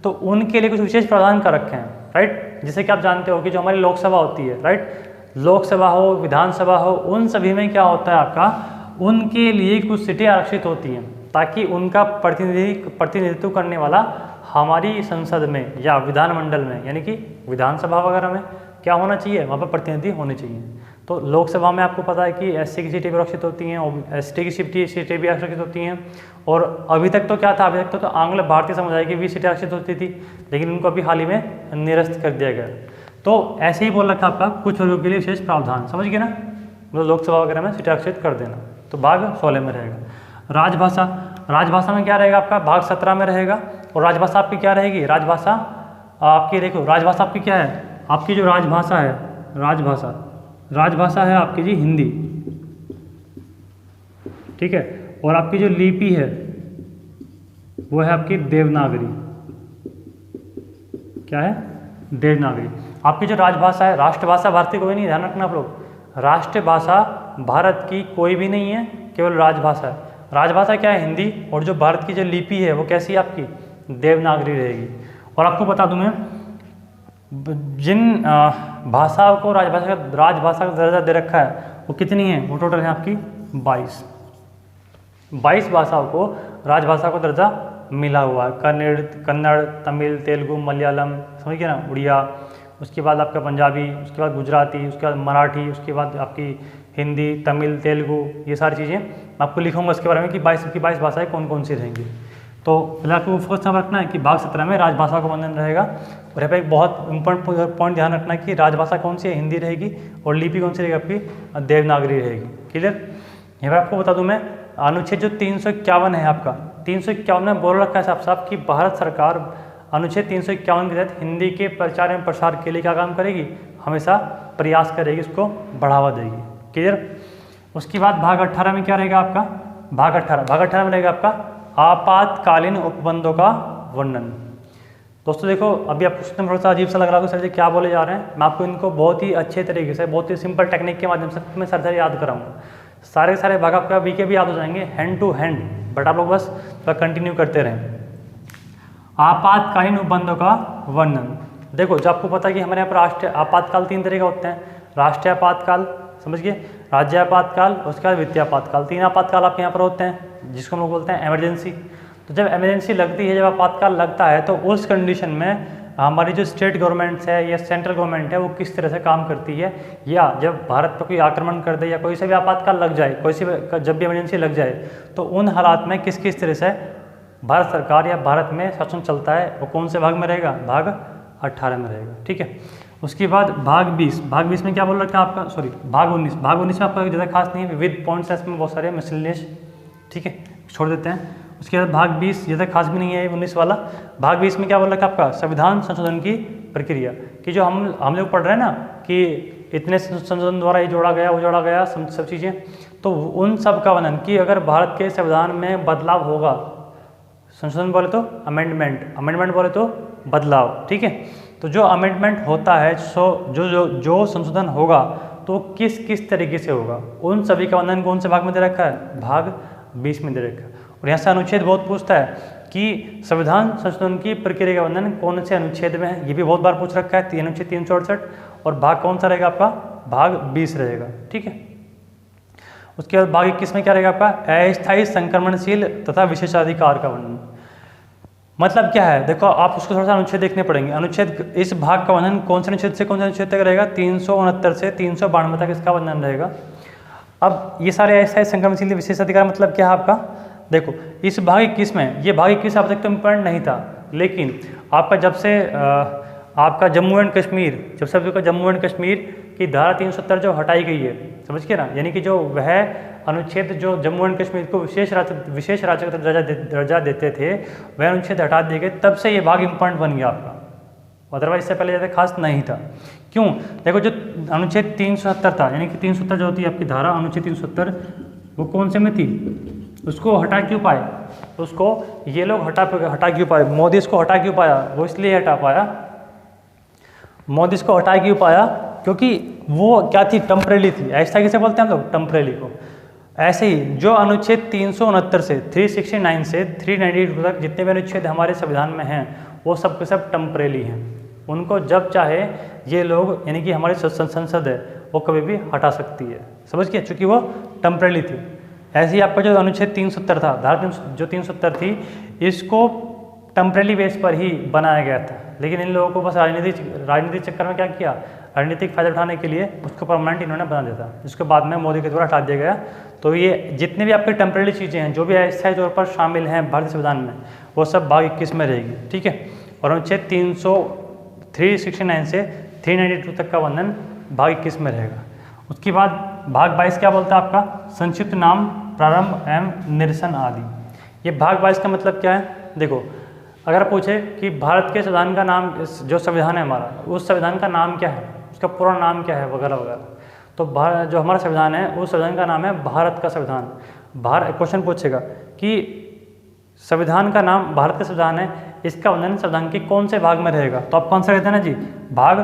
तो उनके लिए कुछ विशेष प्रावधान कर रखे हैं, राइट। जैसे कि आप जानते हो कि जो हमारी लोकसभा होती है, राइट, लोकसभा हो, विधानसभा हो, उन सभी में क्या होता है आपका, उनके लिए कुछ सीटें आरक्षित होती हैं ताकि उनका प्रतिनिधित्व करने वाला हमारी संसद में या विधानमंडल में, यानी कि विधानसभा वगैरह में क्या होना चाहिए, वहाँ पर प्रतिनिधि होने चाहिए। तो लोकसभा में आपको पता है कि SC की सीटें भी आरक्षित होती हैं, ST की सीटें भी आरक्षित होती हैं। और अभी तक तो क्या था, अभी तक तो आंग्ल भारतीय समुदाय की भी सीटें आरक्षित होती थी, लेकिन उनको अभी हाल ही में निरस्त कर दिया गया। तो ऐसे ही बोल रखा आपका, कुछ वर्गों के लिए विशेष प्रावधान, समझ गए ना, मतलब लोकसभा वगैरह में सीटें आरक्षित कर देना। तो भाग 16 में रहेगा। राजभाषा, राजभाषा में क्या रहेगा आपका, भाग 17 में रहेगा। और राजभाषा आपकी क्या रहेगी, राजभाषा आपकी, देखो राजभाषा आपकी क्या है, आपकी जो राजभाषा है, राजभाषा है आपकी जी हिंदी, ठीक है। और आपकी जो लिपि है वो है आपकी देवनागरी, क्या है, देवनागरी। आपकी जो राजभाषा है, राष्ट्रभाषा भारतीय कोई नहीं, ध्यान रखना आप लोग, राष्ट्रभाषा भारत की कोई भी नहीं है, केवल राजभाषा है। राजभाषा क्या है? हिंदी। और जो भारत की जो लिपि है वो कैसी है आपकी? देवनागरी रहेगी। और आपको बता दूं मैं, जिन भाषाओं को राजभाषा का दर्जा दे रखा है वो कितनी है? वो टोटल है आपकी 22 भाषाओं को राजभाषा को दर्जा मिला हुआ है। कन्नड़, तमिल, तेलुगु, मलयालम, समझ गए ना, उड़िया, उसके बाद आपका पंजाबी, उसके बाद गुजराती, उसके बाद मराठी, उसके बाद आपकी हिंदी, तमिल, तेलुगु, ये सारी चीज़ें मैं आपको लिखूंगा इसके बारे में कि 22 भाषाएं कौन कौन सी रहेंगी। तो फिलहाल आपको फोकस यहाँ रखना है कि भाग 17 में राजभाषा का वर्णन रहेगा। और यहाँ पे एक बहुत इंपॉर्टेंट पॉइंट ध्यान रखना है कि राजभाषा कौन सी है? हिंदी रहेगी। और लिपि कौन सी रहेगी आपकी? देवनागरी रहेगी। क्लियर? यहाँ पर आपको बता दूं मैं, अनुच्छेद जो 351 है आपका, 351 में बोल रखा है साफ साफ कि भारत सरकार अनुच्छेद 351 के तहत हिंदी के प्रचार एवं प्रसार के लिए क्या काम करेगी? हमेशा प्रयास करेगी, इसको बढ़ावा देगी। क्लियर? उसके बाद भाग 18 में क्या रहेगा आपका? भाग 18 में रहेगा आपका आपातकालीन उपबंधों का वर्णन। दोस्तों देखो, अभी आपको सुनने में थोड़ा सा अजीब सा लग रहा होगा, सर जी क्या बोले जा रहे हैं। मैं आपको इनको बहुत ही अच्छे तरीके से, बहुत ही सिंपल टेक्निक के माध्यम से मैं सर याद कराऊंगा। सारे के सारे भाग आपका बीके भी याद हो जाएंगे हैंड टू हैंड, बट आप लोग बस कंटिन्यू करते रहें। आपातकालीन उपबंधों का वर्णन। देखो, जो आपको पता है कि हमारे यहाँ पर राष्ट्रीय आपातकाल 3 तरह के होते हैं। राष्ट्रीय आपातकाल, समझिए, राज्य आपातकाल, उसके बाद वित्तीय आपातकाल। 3 आपातकाल आपके यहाँ पर होते हैं, जिसको हम लोग बोलते हैं इमरजेंसी। तो जब इमरजेंसी लगती है, जब आपातकाल लगता है, तो उस कंडीशन में हमारी जो स्टेट गवर्नमेंट्स है या सेंट्रल गवर्नमेंट है वो किस तरह से काम करती है, या जब भारत पर कोई आक्रमण कर दे या कोई से भी आपातकाल लग जाए, कोई से भी जब भी इमरजेंसी लग जाए, तो उन हालात में किस किस तरह से भारत सरकार या भारत में शासन चलता है, वो कौन से भाग में रहेगा? भाग 18 में रहेगा। ठीक है। उसके बाद भाग 20 में क्या बोल रखा है आपका? सॉरी, भाग 19 में आपका ज़्यादा खास नहीं है, विविध पॉइंट्स है इसमें बहुत सारे मिसलेनियस। ठीक है, छोड़ देते हैं। उसके बाद भाग 20 ज़्यादा खास भी नहीं है 19 वाला। भाग 20 में क्या बोल रखा है आपका? संविधान संशोधन की प्रक्रिया, कि जो हम लोग पढ़ रहे हैं ना कि इतने संशोधन द्वारा ये जोड़ा गया, वो जोड़ा गया, सब चीज़ें, तो उन सब का वर्णन कि अगर भारत के संविधान में बदलाव होगा, संशोधन बोले तो अमेंडमेंट बोले तो बदलाव। ठीक है, तो जो अमेंडमेंट होता है, जो संशोधन होगा तो किस किस तरीके से होगा, उन सभी का वर्णन कौन से भाग में दे रखा है? भाग 20 में दे रखा है। और यहाँ से अनुच्छेद बहुत पूछता है कि संविधान संशोधन की प्रक्रिया का वर्णन कौन से अनुच्छेद में है, ये भी बहुत बार पूछ रखा है। अनुच्छेद 368। और भाग कौन सा रहेगा आपका? भाग 20 रहेगा। ठीक है। उसके बाद भाग 21 में क्या रहेगा आपका? अस्थायी संक्रमणशील तथा विशेषाधिकार का वर्णन। मतलब क्या है? देखो, आप उसको थोड़ा सा अनुच्छेद देखने पड़ेंगे। अनुच्छेद, इस भाग का वर्णन कौन से अनुच्छेद से कौन से अनुच्छेद तक रहेगा? 369 से 392 तक इसका वर्णन रहेगा। अब ये सारे अस्थायी संक्रमणशील विशेषाधिकार मतलब क्या है आपका? देखो, इस भाग 21 में, ये भाग 21 अब तक तो इम्पोर्टेंट नहीं था, लेकिन आपका जब से आपका जम्मू एंड कश्मीर की धारा 370 जो हटाई गई है, समझ के ना, यानी कि जो वह अनुच्छेद जो जम्मू एंड कश्मीर को विशेष राज्य का दर्जा देते थे, वह अनुच्छेद हटा दिए गए, तब से ये भाग इम्पोर्टेंट बन गया आपका। अदरवाइज इससे पहले ज़्यादा खास नहीं था। क्यों? देखो, जो अनुच्छेद 370 था, यानी कि 370 जो होती है आपकी धारा, अनुच्छेद 370, वो कौन से में थी? उसको हटा क्यों पाए? उसको ये लोग हटा क्यों पाए? मोदी इसको हटा क्यों पाया? वो इसलिए हटा पाया, मोदी इसको हटा क्यों पाया? क्योंकि वो क्या थी? टेम्परेरी थी। ऐसा किसे बोलते हैं हम लोग? टेम्परेरी को। ऐसे ही जो अनुच्छेद 369 से 369 से 392 तक जितने भी अनुच्छेद हमारे संविधान में हैं, वो सब के सब टेम्परेरी हैं। उनको जब चाहे ये लोग, यानी कि हमारी संसद है, वो कभी भी हटा सकती है, समझ गए, चूँकि वो टेम्परेरी थी। ऐसे ही आपका जो अनुच्छेद 370 था, धारा जो 370 थी, इसको टेम्परेरी बेस पर ही बनाया गया था, लेकिन इन लोगों को बस राजनीतिक चक्कर में क्या किया, राजनीतिक फायदा उठाने के लिए उसको परमानेंट इन्होंने बना दिया था, जिसके बाद में मोदी के द्वारा हटा दिया गया। तो ये जितने भी आपके टेम्परेरी चीज़ें हैं, जो भी अस्थायी तौर पर शामिल हैं भारतीय संविधान में, वो सब भाग 21 में रहेगी। ठीक है। और अनुच्छेद 369 से 392 तक का वर्णन भाग 21 में रहेगा। उसके बाद भाग 22 क्या बोलता है आपका? संक्षिप्त नाम, प्रारंभ एवं निरसन आदि। ये भाग 22 का मतलब क्या है? देखो, अगर पूछे कि भारत के संविधान का नाम, जो संविधान है हमारा, उस संविधान का नाम क्या है, उसका पूरा नाम क्या है, वगैरह वगैरह, तो जो हमारा संविधान है, उस संविधान का नाम है भारत का संविधान। क्वेश्चन पूछेगा कि संविधान का नाम भारत का संविधान है, इसका वर्णन संविधान के कौन से भाग में रहेगा? तो आप कौन सा कहते हैं ना जी? भाग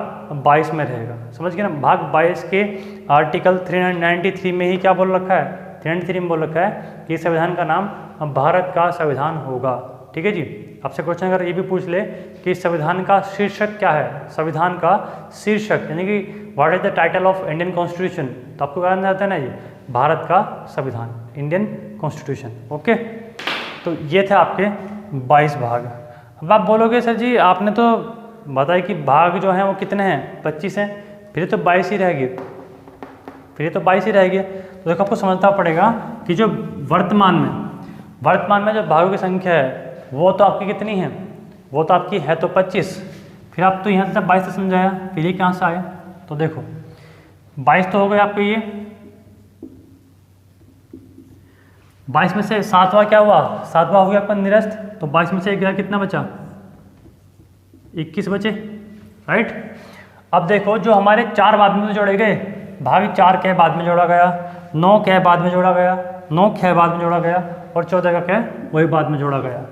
22 में रहेगा, समझ गए ना। भाग 22 के आर्टिकल 393 में ही क्या बोल रखा है? 393 में बोल रखा है कि संविधान का नाम भारत का संविधान होगा। ठीक है जी। आपसे क्वेश्चन अगर ये भी पूछ ले कि संविधान का शीर्षक क्या है, संविधान का शीर्षक यानी कि what is the title of Indian constitution, तो आपको क्या कहना है ना जी, भारत का संविधान, इंडियन कॉन्स्टिट्यूशन। ओके, तो ये थे आपके 22 भाग। अब आप बोलोगे सर जी आपने तो बताया कि भाग जो हैं वो कितने हैं, 25 हैं, फिर तो 22 ही रहेगी, फिर तो 22 ही रहेगी। तो देखो आपको समझना पड़ेगा कि जो वर्तमान में जो भागों की संख्या है वो तो आपकी कितनी है, वो तो आपकी है तो 25, फिर आप तो यहाँ से 22 से समझाया, फिर ये कहाँ से आए, तो देखो 22 तो हो गए आपके, ये 22 में से 7वां क्या हुआ, 7वां हो गया आपका निरस्त, तो 22 में से गया कितना बचा, 21 बचे, राइट। अब देखो जो हमारे 4 बाद में जोड़े गए भाग, 4 के बाद में जोड़ा गया, 9 के बाद में जोड़ा गया, 9 के बाद में जोड़ा गया और 14 का क्या वही बाद में जोड़ा गया।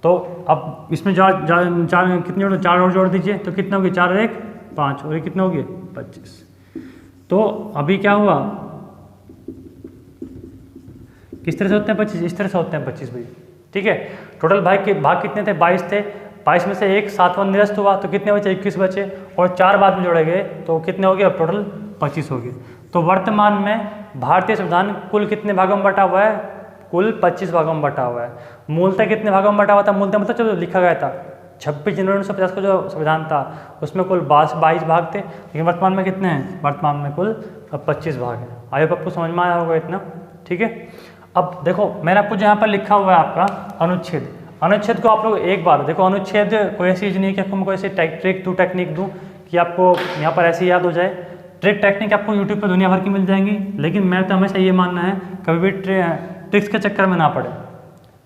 तो अब इसमें चार कितने जोड़ो, 4 और जोड़ दीजिए तो कितना हो गया, 4 और 1 5 और ये कितने हो गए 25। तो अभी क्या हुआ, किस तरह से होते हैं 25, इस तरह से होते हैं 25 भाई। ठीक है, टोटल भाग कितने थे, 22 थे, 22 में से एक 7वां निरस्त हुआ तो कितने बचे, 21 बचे, और 4 बाद में जोड़े गए तो कितने हो गए, अब टोटल 25 हो गए। तो वर्तमान में भारतीय संविधान कुल कितने भागों में बटा हुआ है, कुल 25 भागों में बटा हुआ है। मूलतः कितने भागों में बटा हुआ था, मूलतः मतलब जो लिखा गया था 26 जनवरी 1950 का जो संविधान था उसमें कुल 22 भाग थे, लेकिन वर्तमान में कितने हैं, वर्तमान में कुल 25 भाग हैं। आई होप आपको समझ में आया होगा इतना। ठीक है, अब देखो मैंने आपको यहाँ पर लिखा हुआ है आपका अनुच्छेद, अनुच्छेद को आप लोग एक बार देखो, अनुच्छेद कोई ऐसी चीज़ नहीं है कि आपको मैं कोई ऐसी ट्रिक दूँ, टेक्निक दूँ कि आपको यहाँ पर ऐसे याद हो जाए। ट्रिक टेक्निक आपको यूट्यूब पर दुनिया भर की मिल जाएंगी, लेकिन मैं तो हमेशा ये मानना है कभी भी ट्रिक्स के चक्कर में ना पड़े।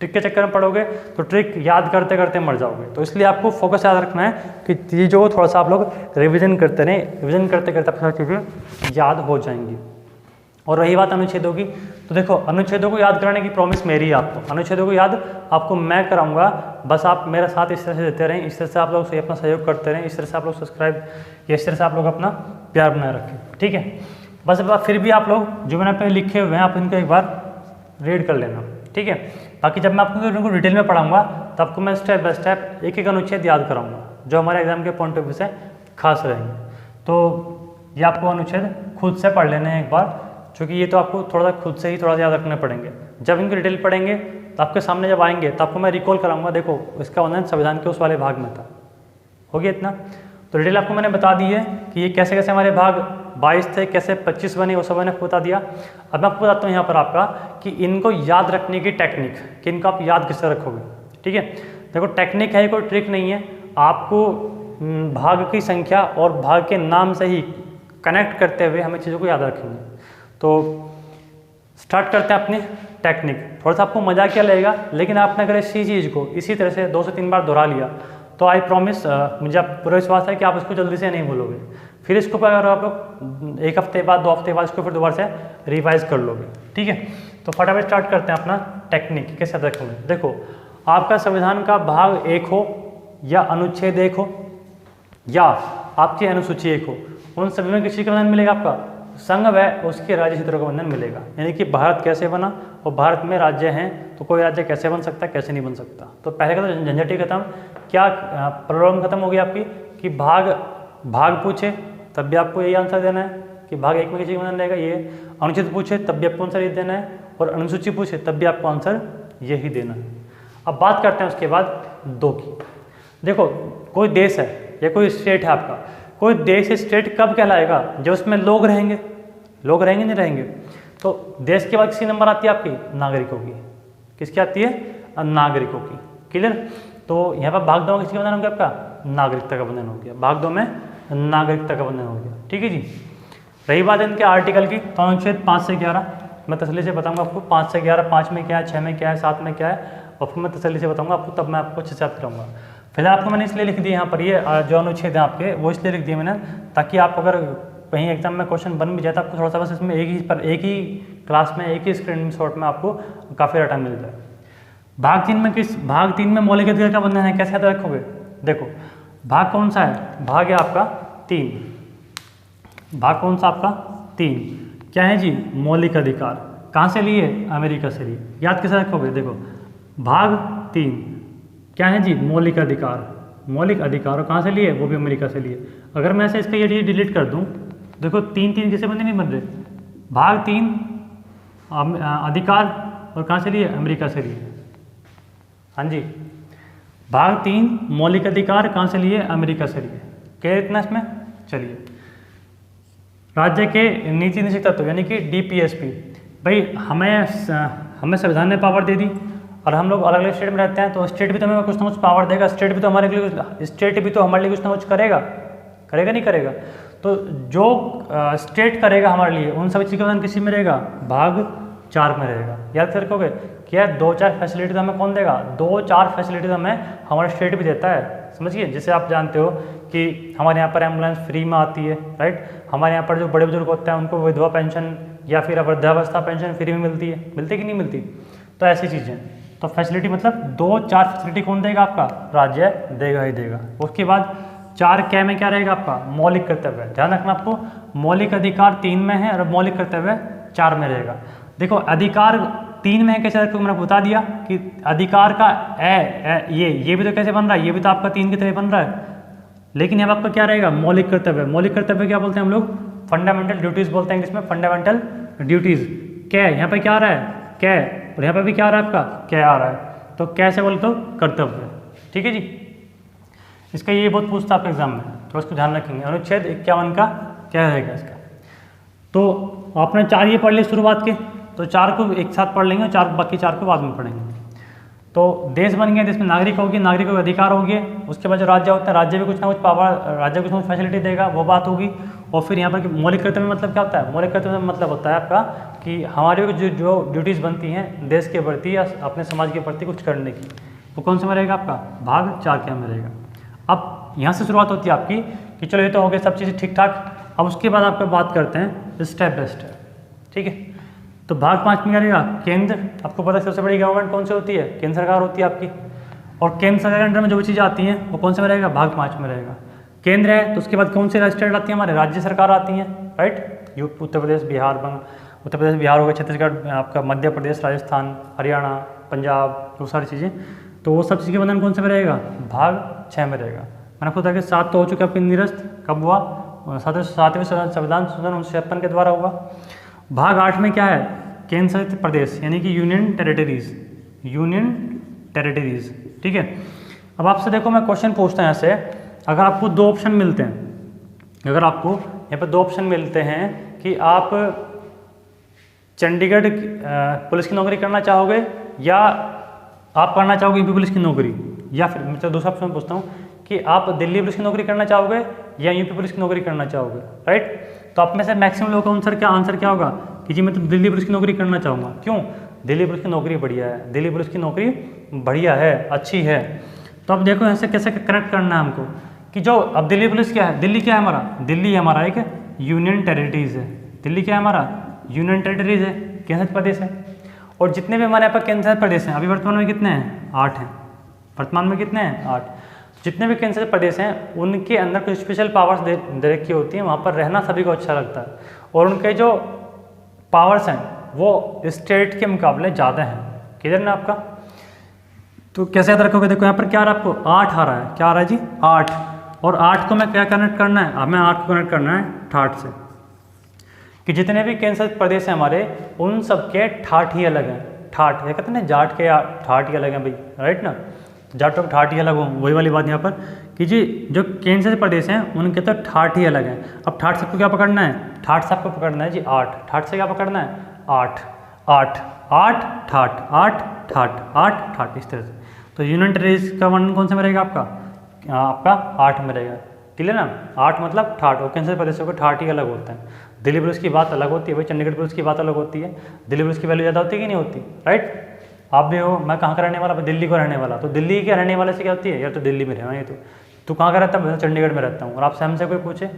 ट्रिक के चक्कर में पड़ोगे तो ट्रिक याद करते करते मर जाओगे। तो इसलिए आपको फोकस याद रखना है कि चीज़ों को थोड़ा सा आप लोग रिविजन करते रहें, रिविजन करते करते आपको सारी चीज़ें याद हो जाएंगी। और रही बात अनुच्छेदों की, तो देखो अनुच्छेदों को याद कराने की प्रॉमिस मेरी है आपको, अनुच्छेदों को याद आपको मैं कराऊंगा, बस आप मेरा साथ इस तरह से देते रहें, इस तरह से आप लोग से अपना सहयोग करते रहें, इस तरह से आप लोग सब्सक्राइब या इस तरह से आप लोग अपना प्यार बनाए रखें। ठीक है, बस फिर भी आप लोग जो मैंने अपने लिखे हुए हैं आप इनको एक बार रीड कर लेना। ठीक है, बाकी जब मैं आपको इनको डिटेल में पढ़ाऊंगा तो आपको मैं स्टेप बाय स्टेप एक एक अनुच्छेद याद कराऊंगा जो हमारे एग्जाम के पॉइंट ऑफ व्यू से खास रहेंगे। तो ये आपको अनुच्छेद खुद से पढ़ लेने हैं एक बार, क्योंकि ये तो आपको थोड़ा सा खुद से ही थोड़ा सा याद रखने पड़ेंगे। जब इनकी डिटेल पढ़ेंगे तो आपके सामने जब आएंगे तो आपको मैं रिकॉल कराऊंगा, देखो इसका वर्णन संविधान के उस वाले भाग में था। हो गया इतना, तो डिटेल आपको मैंने बता दी है कि ये कैसे कैसे हमारे भाग 22 थे, कैसे 25 बने, वो सब मैंने बता दिया। अब मैं आपको बताता हूँ यहाँ पर आपका कि इनको याद रखने की टेक्निक, कि इनको आप याद किससे रखोगे। ठीक है, देखो टेक्निक है, कोई ट्रिक नहीं है, आपको भाग की संख्या और भाग के नाम से ही कनेक्ट करते हुए हमें चीज़ों को याद रखेंगे। तो स्टार्ट करते हैं अपनी टेक्निक। थोड़ा सा आपको मजा क्या लगेगा, लेकिन आपने अगर इसी चीज़ को इसी तरह से 2 से 3 बार दोहरा लिया तो आई प्रॉमिस, मुझे पूरा विश्वास है कि आप इसको जल्दी से नहीं भूलोगे। फिर इसको अगर आप लोग 1 हफ्ते बाद 2 हफ्ते बाद इसको फिर दोबारा से रिवाइज कर लोगे। ठीक है, तो फटाफट स्टार्ट करते हैं अपना टेक्निक कैसे याद रखेंगे। देखो आपका संविधान का भाग 1 हो या अनुच्छेद 1 हो या आपकी अनुसूची 1 हो, उन सभी में किसी का वर्णन मिलेगा, आपका संघ व उसके राज्य क्षेत्रों का वर्णन मिलेगा। यानी कि भारत कैसे बना और भारत में राज्य हैं तो कोई राज्य कैसे बन सकता है, कैसे नहीं बन सकता। तो पहले का तो झंझट ही खत्म, क्या प्रॉब्लम खत्म हो गई आपकी कि भाग पूछे तब भी आपको यही आंसर देना है कि भाग 1 में किसी का वर्णन रहेगा ये, अनुच्छेद पूछे तब भी आपको आंसर ये देना है, और अनुसूची पूछे तब भी आपको आंसर यही देना है। अब बात करते हैं उसके बाद 2 की। देखो कोई देश है या कोई स्टेट है आपका, कोई देश स्टेट कब कहलाएगा, जब उसमें लोग रहेंगे, लोग रहेंगे नहीं रहेंगे। तो देश के बाद किसी नंबर आती है आपकी नागरिकों की, किसकी आती है, नागरिकों की। क्लियर, तो यहाँ पर भाग 2 में किसका बंधन हो गया, आपका नागरिकता का बंधन हो गया, भाग 2 में नागरिकता का बंधन हो गया। ठीक है जी, रही बात इनके आर्टिकल की, तो अनुच्छेद 5 से 11 मैं तसल्ली से बताऊंगा आपको, 5 से 11, 5 में क्या है, 6 में क्या है, 7 में क्या है, और फिर मैं तसल्ली से बताऊंगा आपको, तब मैं आपको अच्छे से याद कराऊंगा। फिलहाल आपको मैंने इसलिए लिख दिया यहाँ पर, ये जो अनुच्छेद है आपके वो इसलिए लिख दिए मैंने ताकि आप अगर कहीं एग्जाम में क्वेश्चन बन भी जाए तो आपको थोड़ा सा बस इसमें एक ही क्लास में एक ही स्क्रीन शॉट में आपको काफ़ी डाटा मिल जाए। भाग 3 में मौलिक अधिकार का बंधन है, कैसे याद रखोगे। देखो भाग कौन सा है, भाग है आपका 3, भाग कौन सा आपका 3, क्या है जी, मौलिक अधिकार। कहाँ से लिए? अमेरिका से लिए। याद कैसे रखोगे? देखो भाग 3 क्या है जी? मौलिक अधिकार। मौलिक अधिकार कहाँ से लिए? वो भी अमेरिका से लिए। अगर मैं ऐसे इसका ये डिलीट कर दूँ, देखो 3 कैसे बने? नहीं बन रहे। भाग 3 अधिकार और कहाँ से लिए? अमेरिका से लिए। हाँ जी, भाग 3 मौलिक अधिकार कहाँ से लिए? अमेरिका से लिए। क्या इतना इसमें? चलिए, राज्य के नीति निश्चित तत्व यानी कि DPSP। भाई हमें संविधान ने पावर दे दी और हम लोग अलग अलग स्टेट में रहते हैं, तो स्टेट भी तो हमें कुछ ना कुछ पावर देगा। स्टेट भी तो हमारे लिए कुछ ना कुछ करेगा, करेगा नहीं करेगा? तो जो स्टेट करेगा हमारे लिए, उन सभी चीज़ों का किसी में रहेगा? भाग 4 में रहेगा। याद कर रखोगे क्या? 2-4 फैसिलिटी तो हमें कौन देगा? 2-4 फैसिलिटी तो हमें हमारा स्टेट भी देता है। समझिए, जैसे आप जानते हो कि हमारे यहाँ पर एम्बुलेंस फ्री में आती है, राइट। हमारे यहाँ पर जो बड़े बुजुर्ग होते हैं उनको विधवा पेंशन या फिर वृद्धावस्था पेंशन फ्री में मिलती है, मिलती कि नहीं मिलती? तो ऐसी चीज़ें। तो फैसिलिटी मतलब 2-4 फैसिलिटी कौन देगा? आपका राज्य देगा ही देगा। उसके बाद 4 क्या में क्या रहेगा आपका? मौलिक कर्तव्य। ध्यान रखना आपको, मौलिक अधिकार 3 में है और मौलिक कर्तव्य 4 में रहेगा। देखो अधिकार 3 में है कैसे रखोगे? मैंने बता दिया कि अधिकार का ये भी तो कैसे बन रहा है? ये भी तो आपका 3 की तरह बन रहा है, लेकिन यहाँ आपका क्या रहेगा? मौलिक कर्तव्य। मौलिक कर्तव्य क्या बोलते हैं हम लोग? फंडामेंटल ड्यूटीज़ बोलते हैं इंग्लिश में, फंडामेंटल ड्यूटीज़। क्या यहाँ पे क्या आ रहा है? क्या, और यहाँ पे भी क्या आ रहा है आपका? क्या आ रहा है? तो कैसे बोलते तो कर्तव्य। ठीक है जी, इसका ये बहुत पूछता है आपके एग्जाम में, तो उसको ध्यान रखेंगे। अनुच्छेद 51 का क्या रहेगा इसका? तो आपने 4 ये पढ़ लिए शुरुआत के, तो 4 को एक साथ पढ़ लेंगे, बाकी 4 को बाद में पढ़ेंगे। तो देश बन गया, देश में नागरिक होगी, नागरिकों के अधिकार हो गए। उसके बाद जो राज्य होता है, राज्य भी कुछ ना कुछ पावर, राज्य कुछ ना कुछ फैसिलिटी देगा, वो बात होगी। और फिर यहाँ पर मौलिक कर्तव्य मतलब क्या होता है? मौलिक कर्तव्य मतलब होता है आपका कि हमारे जो ड्यूटीज़ बनती हैं देश के प्रति या अपने समाज के प्रति कुछ करने की, वो कौन से में रहेगा आपका? भाग 4 क्या में रहेगा। अब यहाँ से शुरुआत होती है आपकी कि चलो ये तो हो गया सब चीज़ें ठीक ठाक। अब उसके बाद आपका बात करते हैं स्टेप बाय स्टेप। ठीक है, तो भाग 5 में क्या रहेगा? केंद्र। आपको पता है सबसे बड़ी गवर्नमेंट कौन सी होती है? केंद्र सरकार होती है आपकी। और केंद्र सरकार के अंडर में जो भी चीज़ें आती हैं वो कौन से में रहेगा? भाग 5 में रहेगा। केंद्र है तो उसके बाद कौन सी स्टेट आती है? हमारे राज्य सरकार आती हैं, राइट। उत्तर प्रदेश, बिहार, उत्तर प्रदेश, बिहार हो गया, छत्तीसगढ़, आपका मध्य प्रदेश, राजस्थान, हरियाणा, पंजाब, वो सारी चीज़ें। तो वो सब चीज़ के बंधन कौन से में रहेगा? भाग 6 में रहेगा। मैंने आपको बताया कि 7 तो हो चुके आपके निरस्त, कब हुआ? 7वें संविधान संशोधन 1956 के द्वारा हुआ। भाग 8 में क्या है? केंद्र शासित प्रदेश यानी कि यूनियन टेरिटरीज। यूनियन टेरिटरीज, ठीक है। अब आपसे देखो मैं क्वेश्चन पूछता हूँ यहाँ से, अगर आपको 2 ऑप्शन मिलते हैं, अगर आपको यहाँ पर 2 ऑप्शन मिलते हैं कि आप चंडीगढ़ पुलिस की नौकरी करना चाहोगे या आप करना चाहोगे यूपी पुलिस की नौकरी, या फिर मैं दूसरा ऑप्शन पूछता हूँ कि आप दिल्ली पुलिस की नौकरी करना चाहोगे या यूपी पुलिस की नौकरी करना चाहोगे, राइट। तो आप में से मैक्सिमम लोगों का आंसर क्या होगा कि जी मैं तो दिल्ली पुलिस की नौकरी करना चाहूँगा। क्यों? दिल्ली पुलिस की नौकरी बढ़िया है, दिल्ली पुलिस की नौकरी बढ़िया है, अच्छी है। तो अब देखो ऐसे कैसे कनेक्ट करना है हमको कि जो अब दिल्ली पुलिस क्या है? दिल्ली क्या है हमारा? दिल्ली हमारा एक यूनियन टेरिटरीज है। दिल्ली क्या है हमारा? यूनियन टेरिटरीज है, केंद्र प्रदेश है। और जितने भी हमारे यहाँ पर केंद्र प्रदेश हैं, अभी वर्तमान में कितने हैं? 8 हैं। वर्तमान में कितने हैं? 8। जितने भी केंद्र प्रदेश हैं उनके अंदर कुछ स्पेशल पावर्स दे रखी होती हैं, वहाँ पर रहना सभी को अच्छा लगता है। और उनके जो पावर्स हैं वो स्टेट के मुकाबले ज़्यादा हैं। किधर ना आपका? तो कैसे याद रखोगे? देखो यहाँ पर क्या आ रहा है आपको? 8 आ रहा है। क्या आ रहा है जी? 8। और 8 को मैं क्या कनेक्ट करना है? हमें 8 को कनेक्ट करना है ठाठ से, कि जितने भी केंद्र प्रदेश हैं हमारे उन सब के ठाठ ही अलग हैं। ठाठ ये कहते हैं ना, जाट के ठाठ ही अलग हैं भाई, राइट ना। जाटों के ठाठ ही अलग हो, वही वाली बात यहाँ पर कि जी जो केंद्र प्रदेश हैं उनके तो ठाठ ही अलग हैं। अब ठाठ सबको क्या पकड़ना है? ठाठ सबको पकड़ना है जी 8। ठाठ से क्या पकड़ना है? 8 8 8 ठाठ 8 ठाठ 8 ठाठ, इस तरह से। तो यूनियन टेरिटरीज का वर्णन कौन से में रहेगा आपका? आपका 8 में रहेगा। क्लियर ना? 8 मतलब ठाठ। और केंद्र प्रदेशों के ठाठ ही अलग होते हैं। दिल्ली पुलिस की बात अलग होती है भाई, चंडीगढ़ पुलिस की बात अलग होती है। दिल्ली पुलिस की वैल्यू ज़्यादा होती है कि नहीं होती, राइट। आप भी हो, मैं कहाँ का रहने वाला? दिल्ली को रहने वाला। तो दिल्ली के रहने वाले से क्या होती है? यार तो दिल्ली में रहना है, तो कहाँ का रहता है? मैं चंडीगढ़ में रहता हूँ। और आपसे हमसे कोई पूछे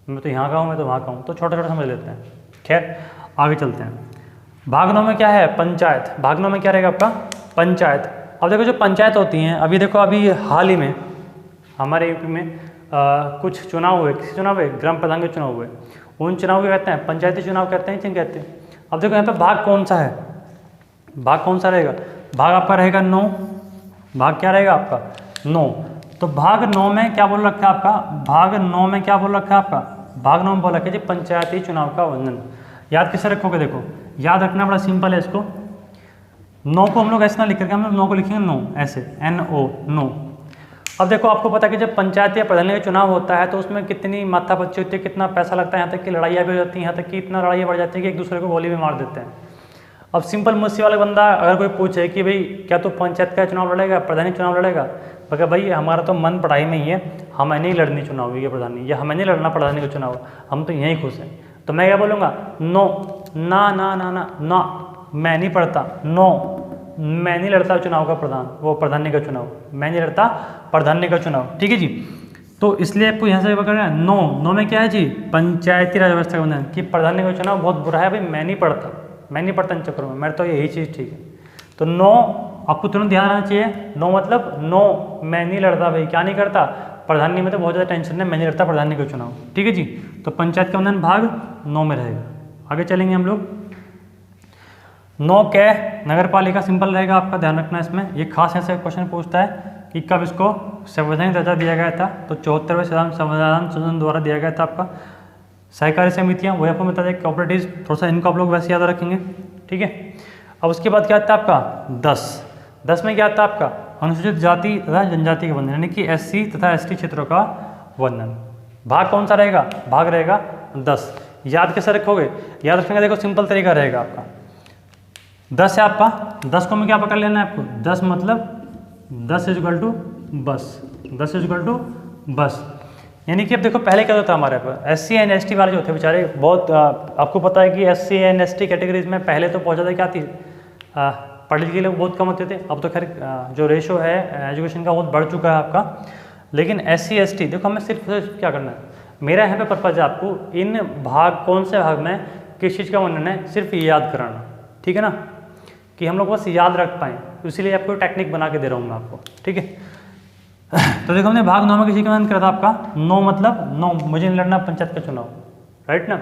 मैं तो यहाँ का हूँ, मैं तो वहाँ का हूँ, तो छोटा छोटा समझ लेते हैं। खैर आगे चलते हैं। भाग 9 में क्या है? पंचायत। भाग 9 में क्या रहेगा आपका? पंचायत। अब देखो जो पंचायत होती हैं, अभी देखो अभी हाल ही में हमारे यूपी में कुछ चुनाव हुए। किसी चुनाव हुए? ग्राम प्रधान के चुनाव हुए। उन चुनाव के कहते हैं पंचायती चुनाव कहते हैं, कहते हैं। अब देखो यहाँ पे भाग कौन सा है, भाग कौन सा रहेगा, भाग आपका रहेगा 9, भाग क्या रहेगा आपका 9। तो भाग 9 में क्या बोल रखा है आपका, भाग 9 में क्या बोल रखा है आपका, भाग 9 में बोल रखा है जी पंचायती चुनाव का वर्णन। याद कैसे रखोगे, देखो याद रखना बड़ा सिंपल है इसको। 9 को हम लोग ऐसे ना लिख करके हम लोग 9 को लिखेंगे 9 ऐसे NO 9। अब देखो आपको पता है कि जब पंचायत या प्रधान का चुनाव होता है तो उसमें कितनी माथापच्ची होती है, कितना पैसा लगता है, यहाँ तक कि लड़ाइयाँ भी हो जाती हैं, यहाँ तक कि इतना लड़ाइयाँ बढ़ जाती है कि एक दूसरे को गोली भी मार देते हैं। अब सिंपल मुझसे वाला बंदा अगर कोई पूछे कि भाई क्या तू पंचायत का चुनाव लड़ेगा, प्रधानी चुनाव लड़ेगा, बल्कि भाई हमारा तो मन पढ़ाई में ही है, हमें नहीं लड़नी चुनाव के प्रधानी, या हमें नहीं लड़ना प्रधानी का चुनाव, हम तो यहीं खुश हैं। तो मैं क्या बोलूँगा, नो, ना ना ना ना ना, मैं नहीं पढ़ता, नो मैं नहीं लड़ता चुनाव का प्रधान, वो प्रधानी का चुनाव, मैं नहीं लड़ता प्रधानी का चुनाव, ठीक है जी। तो इसलिए आपको यहाँ से पकड़ना है, नो, नो में क्या है जी, पंचायती राज व्यवस्था का बंधन, कि प्रधानी का चुनाव बहुत बुरा है भाई, मैं नहीं पढ़ता, मैं नहीं पढ़ता इन चक्करों में, मेरे तो यही चीज़ ठीक है। तो नो आपको तुरंत ध्यान आना चाहिए, नो मतलब नो मैं नहीं लड़ता भाई, क्या नहीं करता, प्रधानी में तो बहुत ज़्यादा टेंशन है, मैं नहीं लड़ता प्रधानी का चुनाव, ठीक है जी। तो पंचायत का बंधन भाग 9 में रहेगा। आगे चलेंगे हम लोग। 9 कै नगर पालिका सिंपल रहेगा, आपका ध्यान रखना इसमें, ये खास ऐसे क्वेश्चन पूछता है कि कब इसको संवैधानिक दर्जा दिया गया था, तो 74वें संविधान संशोधन द्वारा दिया गया था आपका। सहकारी समितियाँ वही आपको बता दें, कोऑपरेटिव, थोड़ा सा इनको आप लोग वैसे याद रखेंगे, ठीक है। अब उसके बाद क्या आता है आपका 10 में क्या आता है आपका अनुसूचित जाति तथा जनजाति का वर्णन, यानी कि SC तथा ST क्षेत्रों का वर्णन। भाग कौन सा रहेगा, भाग रहेगा 10। याद कैसे रखोगे, याद रखेंगे, देखो सिंपल तरीका रहेगा आपका, 10 है आपका, 10 को मैं क्या पकड़ लेना है आपको, 10 मतलब 10 इजकल टू बस, 10 इजकल टू बस। यानी कि अब देखो पहले क्या होता था हमारे पास, SC एंड ST वाले जो थे बेचारे बहुत, आपको पता है कि SC एंड ST कैटेगरीज में पहले तो बहुत ज़्यादा क्या थी, पढ़े लिखे लोग बहुत कम होते थे। अब तो खैर जो रेशो है एजुकेशन का बहुत बढ़ चुका है आपका, लेकिन SC ST देखो हमें सिर्फ क्या करना है, मेरा यहाँ पे पर्पज़ है आपको इन भाग कौन से भाग में किस चीज़ का वर्णन है सिर्फ याद कराना, ठीक है ना, कि हम लोग बस याद रख पाएँ, तो इसीलिए आपको टेक्निक बना के दे रहा हूँ मैं आपको, ठीक है। तो देखो हमने भाग 9 में किसी का वर्णन करा था आपका, 9 मतलब 9 मुझे नहीं लड़ना पंचायत का चुनाव, राइट ना।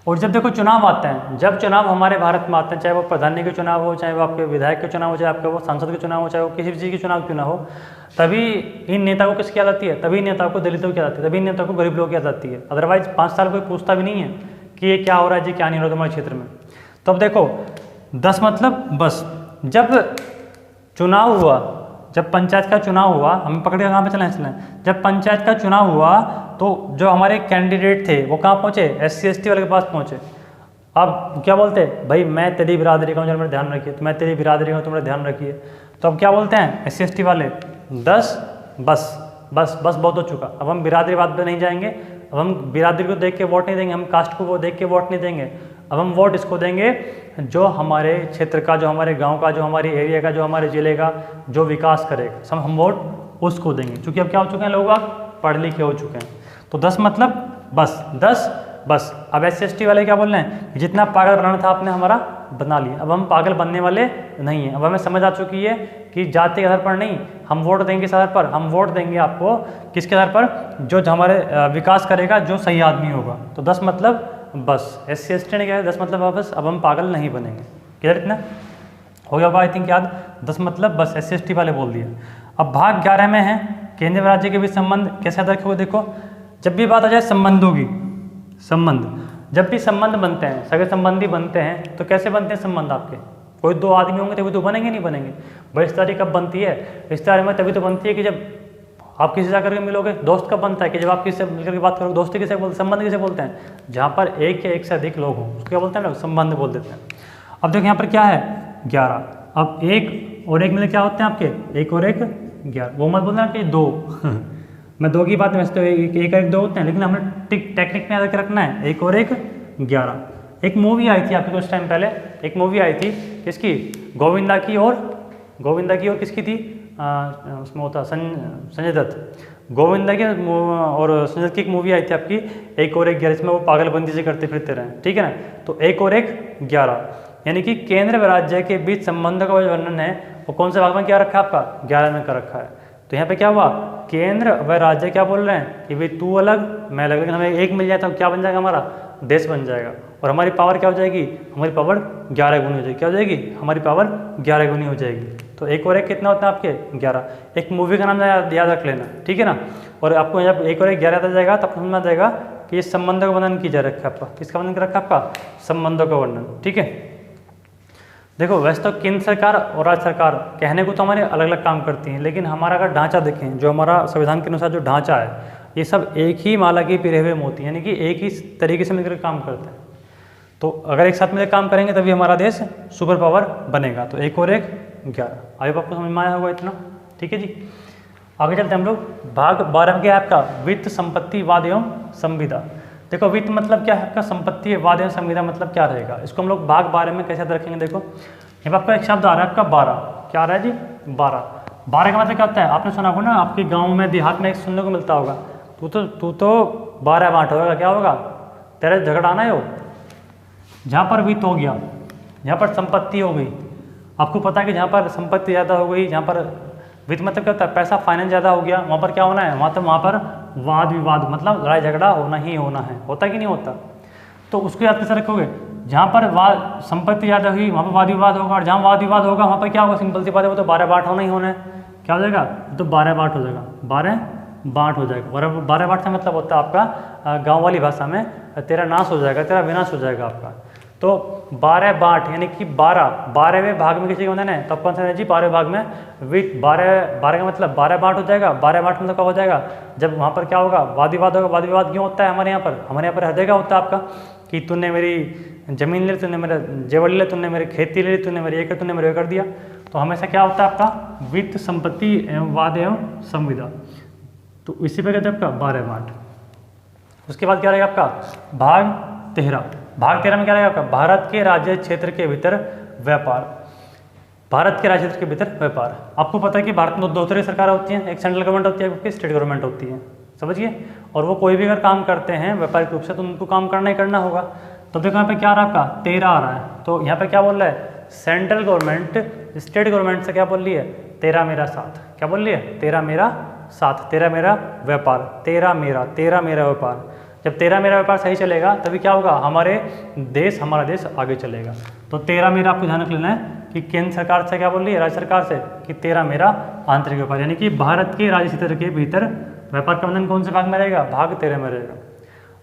और जब देखो चुनाव आते हैं, जब चुनाव हमारे भारत में आते हैं, चाहे वो प्रधानी के चुनाव हो, चाहे वो आपके विधायक के चुनाव हो, चाहे आपके वो सांसद के चुनाव हो, चाहे वो किसी भी चीज़ के चुनाव क्यों ना हो, तभी इन नेता को किसकी याद आती है, तभी नेताओं को दलितों की याद आती है, तभी नेताओं को गरीब लोगों की याद आती है। अदरवाइज 5 साल कोई पूछता भी नहीं है कि ये क्या हो रहा है जी, क्या नहीं हो रहा तुम्हारे क्षेत्र में। तो अब देखो 10 मतलब बस, जब चुनाव हुआ, जब पंचायत का चुनाव हुआ, हम पकड़ के कहाँ पे चलें, जब पंचायत का चुनाव हुआ तो जो हमारे कैंडिडेट थे वो कहाँ पहुँचे, SC ST वाले के पास पहुँचे। अब क्या बोलते हैं, भाई मैं तेरी बिरादरी का हूँ, मेरा ध्यान रखिए, तो मैं तेरी बिरादरी का हूँ, तुम्हारा ध्यान रखिए। तो अब क्या बोलते हैं SC ST वाले, 10 बस बस बस बहुत हो चुका, अब हम बिरादरी बात पे नहीं जाएंगे, अब हम बिरादरी को देख के वोट नहीं देंगे, हम कास्ट को वो देख के वोट नहीं देंगे, अब हम वोट इसको देंगे जो हमारे क्षेत्र का, जो हमारे गांव का, जो हमारे एरिया का, जो हमारे ज़िले का जो विकास करेगा, हम वोट उसको देंगे। क्योंकि अब क्या हो चुके हैं, लोग पढ़ लिखे हो चुके हैं। तो 10 मतलब बस, 10 बस। अब SC ST वाले क्या बोल रहे हैं, जितना पागल बनाना था आपने हमारा बना लिया, अब हम पागल बनने वाले नहीं हैं। अब हमें समझ आ चुकी है कि जाति के आधार पर नहीं, हम वोट देंगे किस आधार पर, हम वोट देंगे आपको किसके आधार पर, जो हमारे विकास करेगा, जो सही आदमी होगा। तो 10 मतलब बस, SC ST ने क्या है 10 मतलब बस, अब हम पागल नहीं बनेंगे। क्लियर, इतना हो गया होगा आई थिंक याद, 10 मतलब बस, SC ST वाले बोल दिया। अब भाग 11 में है केंद्र व राज्य के बीच संबंध, कैसे याद रखोगे, देखो जब भी बात आ जाए संबंधों की, संबंध, जब भी संबंध बनते हैं, सगे संबंधी बनते हैं, तो कैसे बनते हैं संबंध आपके, कोई 2 आदमी होंगे तभी तो बनेंगे, नहीं बनेंगे। भाई रिश्तेदारी कब बनती है, रिश्तेदारी में तभी तो बनती है कि जब आप किसी से जाकर के मिलोगे। दोस्त कब बनता है, कि जब आप किसी से मिलकर के बात करोगे। दोस्ती किसे बोलते, संबंध किसे बोलते हैं, जहाँ पर एक या एक से अधिक लोग हों, उसको क्या बोलते हैं लोग, संबंध बोल देते हैं। अब देखो यहाँ पर क्या है 11, अब 1 और 1 मिले क्या होते हैं आपके, 1 और 1 11, वो मत बोलना कि 2 मैं 2 की बात वैसे तो 1 और 1 2 होते हैं, लेकिन हमें टेक्निक में याद करके रखना है 1 और 1 11। एक मूवी आई थी आपके कुछ टाइम पहले, एक मूवी आई थी किसकी, गोविंदा की और किसकी थी, उसमें होता संजय दत्त, गोविंदा की और संजय दत्त की एक मूवी आई थी आपकी 1 और 1 11, इसमें वो पागलबंदी से करते फिरते रहे, ठीक है ना। तो 1 और 1 11, यानी कि केंद्र व राज्य के बीच संबंध का जो वर्णन है वो कौन से भाग में क्या रखा है आपका, 11 में कर रखा है। तो यहाँ पे क्या हुआ, केंद्र व राज्य क्या बोल रहे हैं कि भाई तू अलग मैं अलग, लेकिन हमें एक मिल जाए तो क्या बन जाएगा, हमारा देश बन जाएगा। और हमारी पावर क्या हो जाएगी, हमारी पावर 11 गुनी हो जाएगी। क्या हो जाएगी, हमारी पावर 11 गुनी हो जाएगी। तो एक और एक कितना होता है आपके 11। एक मूवी का नाम याद रख लेना, ठीक है ना। और आपको जब एक और एक 11 याद आ जाएगा तब समझ में आ जाएगा कि इस संबंधों का वर्णन किया जा रखा है आपका। किसका वर्णन कर रखा है आपका, संबंधों का वर्णन, ठीक है। देखो वैसे तो केंद्र सरकार और राज्य सरकार कहने को तो हमारे अलग अलग काम करती हैं, लेकिन हमारा अगर ढांचा देखें, जो हमारा संविधान के अनुसार जो ढांचा है, ये सब एक ही माला की पिरे हुए मोती, यानी कि एक ही तरीके से मिलकर काम करते हैं। तो अगर एक साथ मिलकर काम करेंगे तभी हमारा देश सुपर पावर बनेगा। तो एक और एक 11। आई होप आपको समझ में आया होगा इतना, ठीक है जी। आगे चलते हैं हम लोग। भाग 12 में क्या है आपका, वित्त, संपत्ति, वाद एवं संविदा। देखो वित्त मतलब क्या है आपका, संपत्ति, वाद एवं संविदा मतलब क्या रहेगा, इसको हम लोग भाग 12 में कैसे याद रखेंगे। देखो यहाँ पर आपका एक शब्द आ रहा है आपका 12। क्या आ रहा है जी, 12। 12 का मतलब क्या होता है, आपने सुना होगा ना, आपके गाँव में देहात में एक सुनने को मिलता होगा, तू तो 12 बाँट होगा, क्या होगा, तेरा झगड़ा आना है हो। जहाँ पर वित्त हो गया, जहाँ पर संपत्ति हो गई, आपको पता है कि जहाँ पर संपत्ति ज़्यादा हो गई, जहाँ पर वित्त मतलब क्या होता है, पैसा फाइनेंस ज़्यादा हो गया, वहाँ पर क्या होना है, वहाँ पर वाद विवाद मतलब लड़ाई झगड़ा होना ही होना है। होता कि नहीं होता। तो उसको याद कैसे रखोगे, जहाँ पर संपत्ति ज़्यादा हुई वहाँ पर वाद विवाद होगा, और जहाँ वाद विवाद होगा वहाँ पर क्या होगा, सिंपल सी बात है, वो तो 12 बाँट होना ही होना है। क्या हो जाएगा, तो 12 बाँट हो जाएगा, 12 बाँट हो जाएगा। और 12 बाँट का मतलब होता है आपका गाँव वाली भाषा में तेरा नाश हो जाएगा, तेरा विनाश हो जाएगा आपका। तो 12 बाँट यानी कि 12वें भाग में किसी को होना है, तब कौन सा जी, 12वें भाग में वित्त। 12 का मतलब 12 बाँट हो जाएगा। 12 बाँट मतलब क्या हो जाएगा, जब वहाँ पर क्या होगा, वाद विवाद होगा। वाद विवाद क्यों होता है हमारे यहाँ पर हर जगह होता है आपका, कि तूने मेरी जमीन ले, तूने मेरा जेवर ले, तूने मेरी खेती ले, तूने मेरे ये कर, तूने मेरे कर दिया। तो हमेशा क्या होता है आपका, वित्त, संपत्ति एवं वाद एवं संविदा। तो इसी पे कहते हैं आपका 12 बाँट। उसके बाद क्या रहेगा आपका भाग 13। भाग 13 में क्या रहेगा आपका, भारत के राज्य क्षेत्र के भीतर व्यापार। भारत के राज्य क्षेत्र के भीतर व्यापार। आपको पता है कि भारत में दो तरह की सरकार होती हैं, एक सेंट्रल गवर्नमेंट होती है, एक स्टेट गवर्नमेंट होती है, समझिए। और वो कोई भी अगर काम करते हैं व्यापारिक रूप से तो उनको काम करना ही करना होगा। तो देखो यहाँ पे क्या आ रहा है आपका 13 आ रहा है। तो यहाँ पे क्या बोल रहा है, सेंट्रल गवर्नमेंट स्टेट गवर्नमेंट से क्या बोल रही है, तेरा मेरा साथ। क्या बोल रही है, तेरा मेरा साथ, तेरा मेरा व्यापार, तेरा मेरा व्यापार। जब तेरा मेरा व्यापार सही चलेगा तभी क्या होगा, हमारा देश आगे चलेगा। तो तेरा मेरा आपको ध्यान रख लेना है कि केंद्र सरकार से क्या बोल रही है, राज्य सरकार से, कि तेरा मेरा आंतरिक व्यापार, यानी कि भारत के राज्य क्षेत्र के भीतर व्यापार का बंधन कौन से भाग में रहेगा, भाग 13 में रहेगा।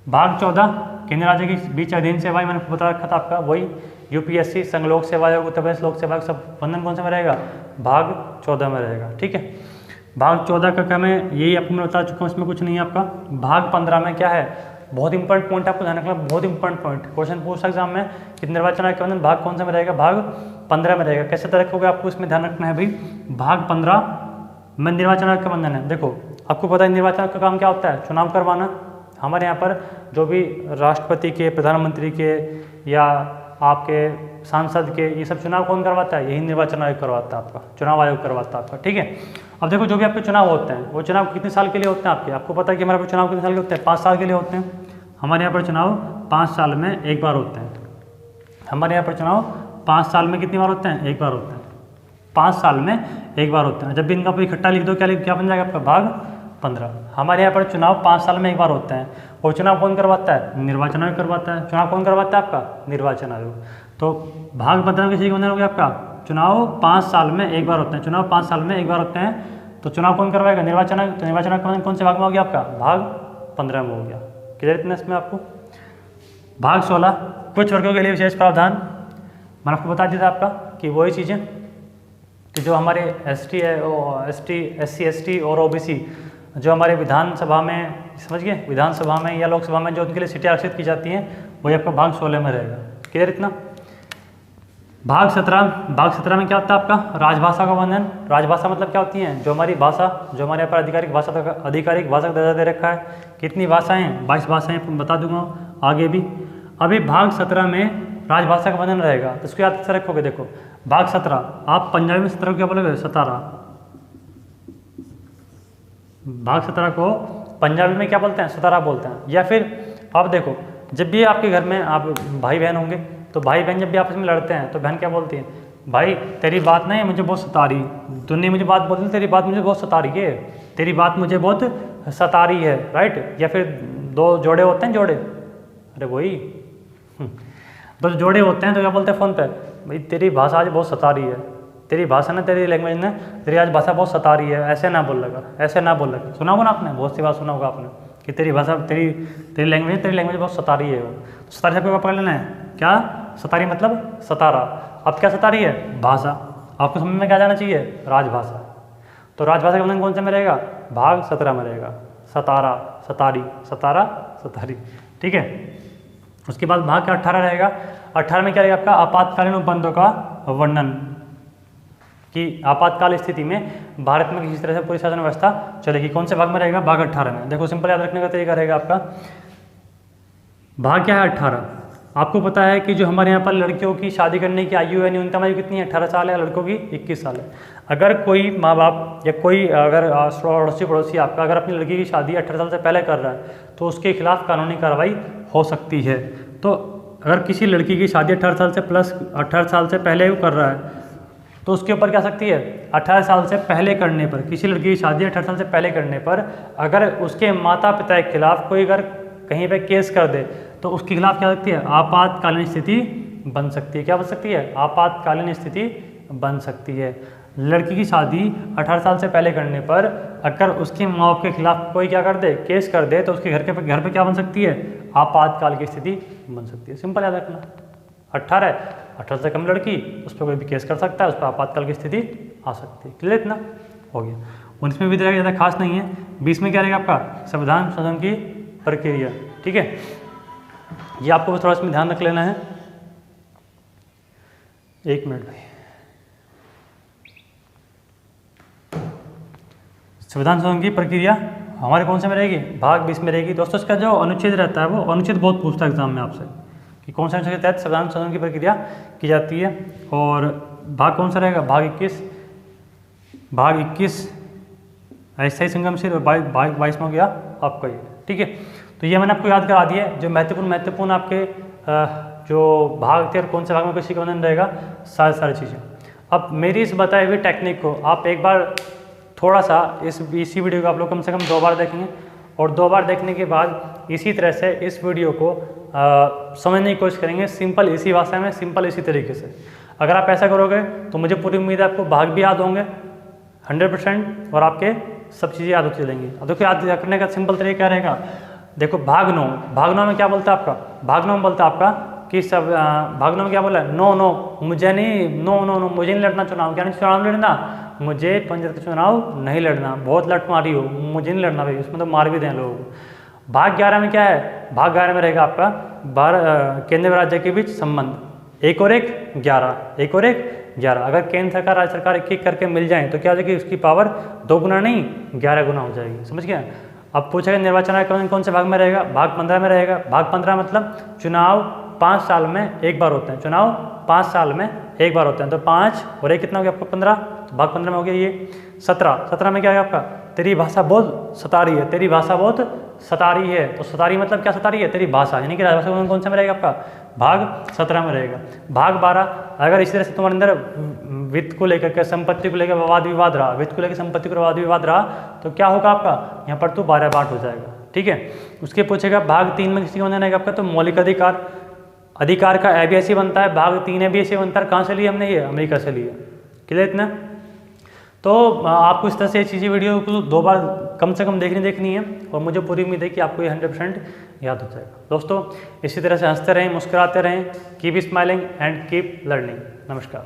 भाग 14 केंद्र राज्य के बीच अधीन सेवाएं, मैंने बता रखा था आपका, वही यूपीएससी, संघ लोक सेवा आयोग, उत्तर प्रदेश लोक सेवा, सब बंधन कौन से में रहेगा, भाग 14 में रहेगा, ठीक है। भाग 14 का क्या मैं यही आपको मैं बता चुका हूँ, इसमें कुछ नहीं है आपका। भाग 15 में क्या है, बहुत इंपॉर्टेंट पॉइंट आपको ध्यान रखना, बहुत इंपॉर्टेंट पॉइंट, क्वेश्चन पूछा एग्जाम में कि निर्वाचन आयोग के बंधन भाग कौन से में रहेगा, भाग 15 में रहेगा। कैसे तरह रखोगे आपको इसमें ध्यान रखना है भाई, भाग 15 में निर्वाचन आयोग का बंधन है। देखो आपको पता है निर्वाचन आयोग का काम क्या होता है, चुनाव करवाना। हमारे यहाँ पर जो भी राष्ट्रपति के, प्रधानमंत्री के या आपके सांसद के, ये सब चुनाव कौन करवाता है, यही निर्वाचन आयोग करवाता है आपका, चुनाव आयोग करवाता है आपका, ठीक है। अब देखो जो भी आपके चुनाव होते हैं वो चुनाव कितने साल के लिए होते हैं आपके, आपको पता है कि हमारे यहाँ पर चुनाव कितने साल के होते हैं, 5 साल के लिए होते हैं। हमारे यहाँ पर चुनाव 5 साल में एक बार होते हैं। हमारे यहाँ पर चुनाव 5 साल में कितनी बार होते हैं, एक बार होते हैं। 5 साल में एक बार होते हैं। जब भी इनका कोई इकट्ठा लिख दो क्या बन जाएगा आपका, भाग 15। हमारे यहाँ पर चुनाव 5 साल में एक बार होते हैं, और चुनाव कौन करवाता है, निर्वाचन आयोग करवाता है। चुनाव कौन करवाता है आपका, निर्वाचन आयोग। तो भाग 15 में किसी बंधन हो गया आपका, चुनाव 5 साल में एक बार होते हैं, चुनाव 5 साल में एक बार होते हैं। तो चुनाव कौन करवाएगा, निर्वाचन आयोग। तो निर्वाचन आयोग कौन से भाग में हो गया आपका, भाग 15 में हो गया। क्लियर इतना इसमें आपको। भाग 16 कुछ वर्गों के लिए विशेष प्रावधान। मैंने आपको बता दिया था आपका कि वही चीज़ें कि जो हमारे ST SC ST और OBC जो हमारे विधानसभा में, समझ गए, विधानसभा में या लोकसभा में जो उनके लिए सीटें आरक्षित की जाती हैं, वही आपका भाग 16 में रहेगा। क्लियर इतना। भाग 17 में क्या होता है आपका, राजभाषा का बंधन। राजभाषा मतलब क्या होती है, जो हमारी भाषा, जो हमारे यहाँ पर आधिकारिक भाषा का दर्जा दे रखा है। कितनी भाषाएं, 22 भाषाएं बता दूंगा आगे भी। अभी भाग 17 में राजभाषा का बंधन रहेगा, तो इसको याद कैसे रखोगे। देखो भाग 17, आप पंजाबी में 17 को क्या बोलोगे, 17। भाग 17 को पंजाबी में क्या बोलते हैं, 17 बोलते हैं। या फिर आप देखो, जब भी आपके घर में आप भाई बहन होंगे, तो भाई बहन जब भी आपस में लड़ते हैं तो बहन क्या बोलती है, भाई तेरी बात नहीं मुझे बहुत सता रही, तूने मुझे बात बोली, तेरी बात मुझे बहुत सता रही है, तेरी बात मुझे बहुत सता रही है, राइट। या फिर 2 जोड़े होते हैं, जोड़े, अरे वही तो जोड़े होते हैं तो क्या बोलते हैं फ़ोन पे, भाई तेरी भाषा आज बहुत सता रही है, तेरी भाषा ने, तेरी लैंग्वेज ने, तेरी आज भाषा बहुत सता रही है, ऐसे ना बोल लगा, ऐसे ना बोल लगा। सुना होगा ना आपने, बहुत सी बात सुना होगा आपने कि तेरी भाषा, तेरी लैंग्वेज बहुत सता रही है। वो तो सतारी शब्द को पकड़ लेना है, क्या सतारी मतलब सतारा। अब क्या सता रही है, भाषा। आपको समझ में क्या जाना चाहिए, राजभाषा। तो राजभाषा का बंधन कौन से में रहेगा, भाग 17 में रहेगा, सतारा, सतारी, सतारा, सतारी, ठीक है। उसके बाद भाग का 18 रहेगा। 18 में क्या रहेगा आपका, आपातकालीन उपबंधों का वर्णन, कि आपातकाल स्थिति में भारत में किसी तरह से पूरी शासन व्यवस्था चलेगी। कौन से भाग में रहेगा, भाग 18 में। देखो सिंपल याद रखने का तरीका रहेगा आपका, भाग क्या है 18। आपको पता है कि जो हमारे यहाँ पर लड़कियों की शादी करने की आयु है, न्यूनतम आयु कितनी है, 18 साल है, लड़कों की 21 साल है। अगर कोई माँ बाप या कोई अगर अड़ोसी पड़ोसी आपका अगर अपनी लड़की की शादी 18 साल से पहले कर रहा है तो उसके खिलाफ कानूनी कार्रवाई हो सकती है। तो अगर किसी लड़की की शादी 18 साल से पहले वो कर रहा है तो उसके ऊपर क्या सकती है, 18 साल से पहले करने पर, किसी लड़की की शादी 18 साल से पहले करने पर अगर उसके माता पिता के खिलाफ कोई अगर कहीं पे केस कर दे तो उसके खिलाफ क्या सकती है, आपातकालीन स्थिति बन सकती है। क्या बन सकती है, आपातकालीन स्थिति बन सकती है। लड़की की शादी 18 साल से पहले करने पर अगर उसके माँ बाप के खिलाफ कोई क्या कर दे, केस कर दे, तो उसके घर पे क्या बन सकती है, आपातकाल की स्थिति बन सकती है। सिंपल याद रखना, 18 से कम लड़की, उस पर कोई भी केस कर सकता है, उस पर आपातकाल की स्थिति आ सकती है। क्लियर इतना हो गया। 19 में भी रहेगा, ज़्यादा खास नहीं है। 20 में क्या रहेगा आपका, संविधान संशोधन की प्रक्रिया, ठीक है। ये आपको थोड़ा इसमें ध्यान रख लेना है। एक मिनट भाई, संविधान संशोधन की प्रक्रिया हमारे कौन से में रहेगी, भाग 20 में रहेगी। दोस्तों इसका जो अनुच्छेद रहता है वो अनुच्छेद बहुत पूछता है एग्जाम में आपसे कि कौन से अनुच्छेद के तहत संविधान संशोधन की प्रक्रिया की जाती है। और भाग कौन सा रहेगा, भाग 21 अस्थायी संगम से, और भाग 22 में गया आपका ये, ठीक है। तो ये मैंने आपको याद करा दिया जो महत्वपूर्ण आपके जो भाग थे और कौन से भाग में किसी का बंधन रहेगा, सारी चीज़ें। अब मेरी इस बताई हुई टेक्निक को आप एक बार थोड़ा सा इसी वीडियो को आप लोग कम से कम 2 बार देखेंगे, और 2 बार देखने के बाद इसी तरह से इस वीडियो को समझने की कोशिश करेंगे, सिंपल इसी भाषा में, सिंपल इसी तरीके से। अगर आप ऐसा करोगे तो मुझे पूरी उम्मीद है आपको भाग भी याद होंगे 100% और आपके सब चीज़ें याद होती चलेंगी। अब देखो याद करने का सिंपल तरीका क्या रहेगा, देखो भाग 9 में क्या बोलता है आपका, भाग 9 में बोलता है आपका कि सब भाग 9 में क्या बोला है, नो मुझे नहीं, नो मुझे नहीं लड़ना चुनाव, क्या नहीं चुनाव लड़ना, मुझे पंचायत का चुनाव नहीं लड़ना, बहुत लट मारी हो, मुझे नहीं लड़ना भाई, उसमें तो मार भी दें लोगों को। भाग 11 में क्या है, भाग 11 में रहेगा आपका केंद्र व राज्य के बीच संबंध, 1 और 1 11। अगर केंद्र सरकार राज्य सरकार एक करके मिल जाए तो क्या हो जाएगी, उसकी पावर 2 गुना नहीं 11 गुना हो जाएगी, समझ गया। अब पूछेगा निर्वाचन आयोग कौन से भाग में रहेगा, भाग 15 में रहेगा। भाग 15 मतलब चुनाव 5 साल में एक बार होते हैं, चुनाव 5 साल में एक बार होते हैं, तो 5 और 1 कितना हो गया आपका 15, तो भाग 15 में हो गया ये 17 में क्या है आपका, तेरी भाषा बहुत सता रही है, तेरी भाषा बहुत सता रही है। तो सतारी मतलब क्या, सता रही है तेरी भाषा, यानी कि राजभाषा कौन से में रहेगा आपका, भाग 17 में रहेगा। भाग 12 अगर इसी तरह से तुम्हारे अंदर वित्त को लेकर के, संपत्ति को लेकर वाद विवाद रहा, वित्त को लेकर संपत्ति को वाद विवाद रहा, तो क्या होगा आपका, यहाँ पर तो 12 बांट हो जाएगा, ठीक है। उसके पूछेगा भाग 3 में किसी का बंधन रहेगा आपका, तो मौलिक अधिकार का ए भी ऐसे बनता है, भाग 3 भी ऐसे बनता है। कहाँ से लिया हमने ये, अमेरिका से लिया। क्लियर इतना। तो आपको इस तरह से चीज़ें वीडियो को 2 बार कम से कम देखनी है, और मुझे पूरी उम्मीद है कि आपको ये 100% याद हो जाएगा। दोस्तों इसी तरह से हंसते रहें, मुस्कुराते रहें, keep smiling and keep learning. नमस्कार।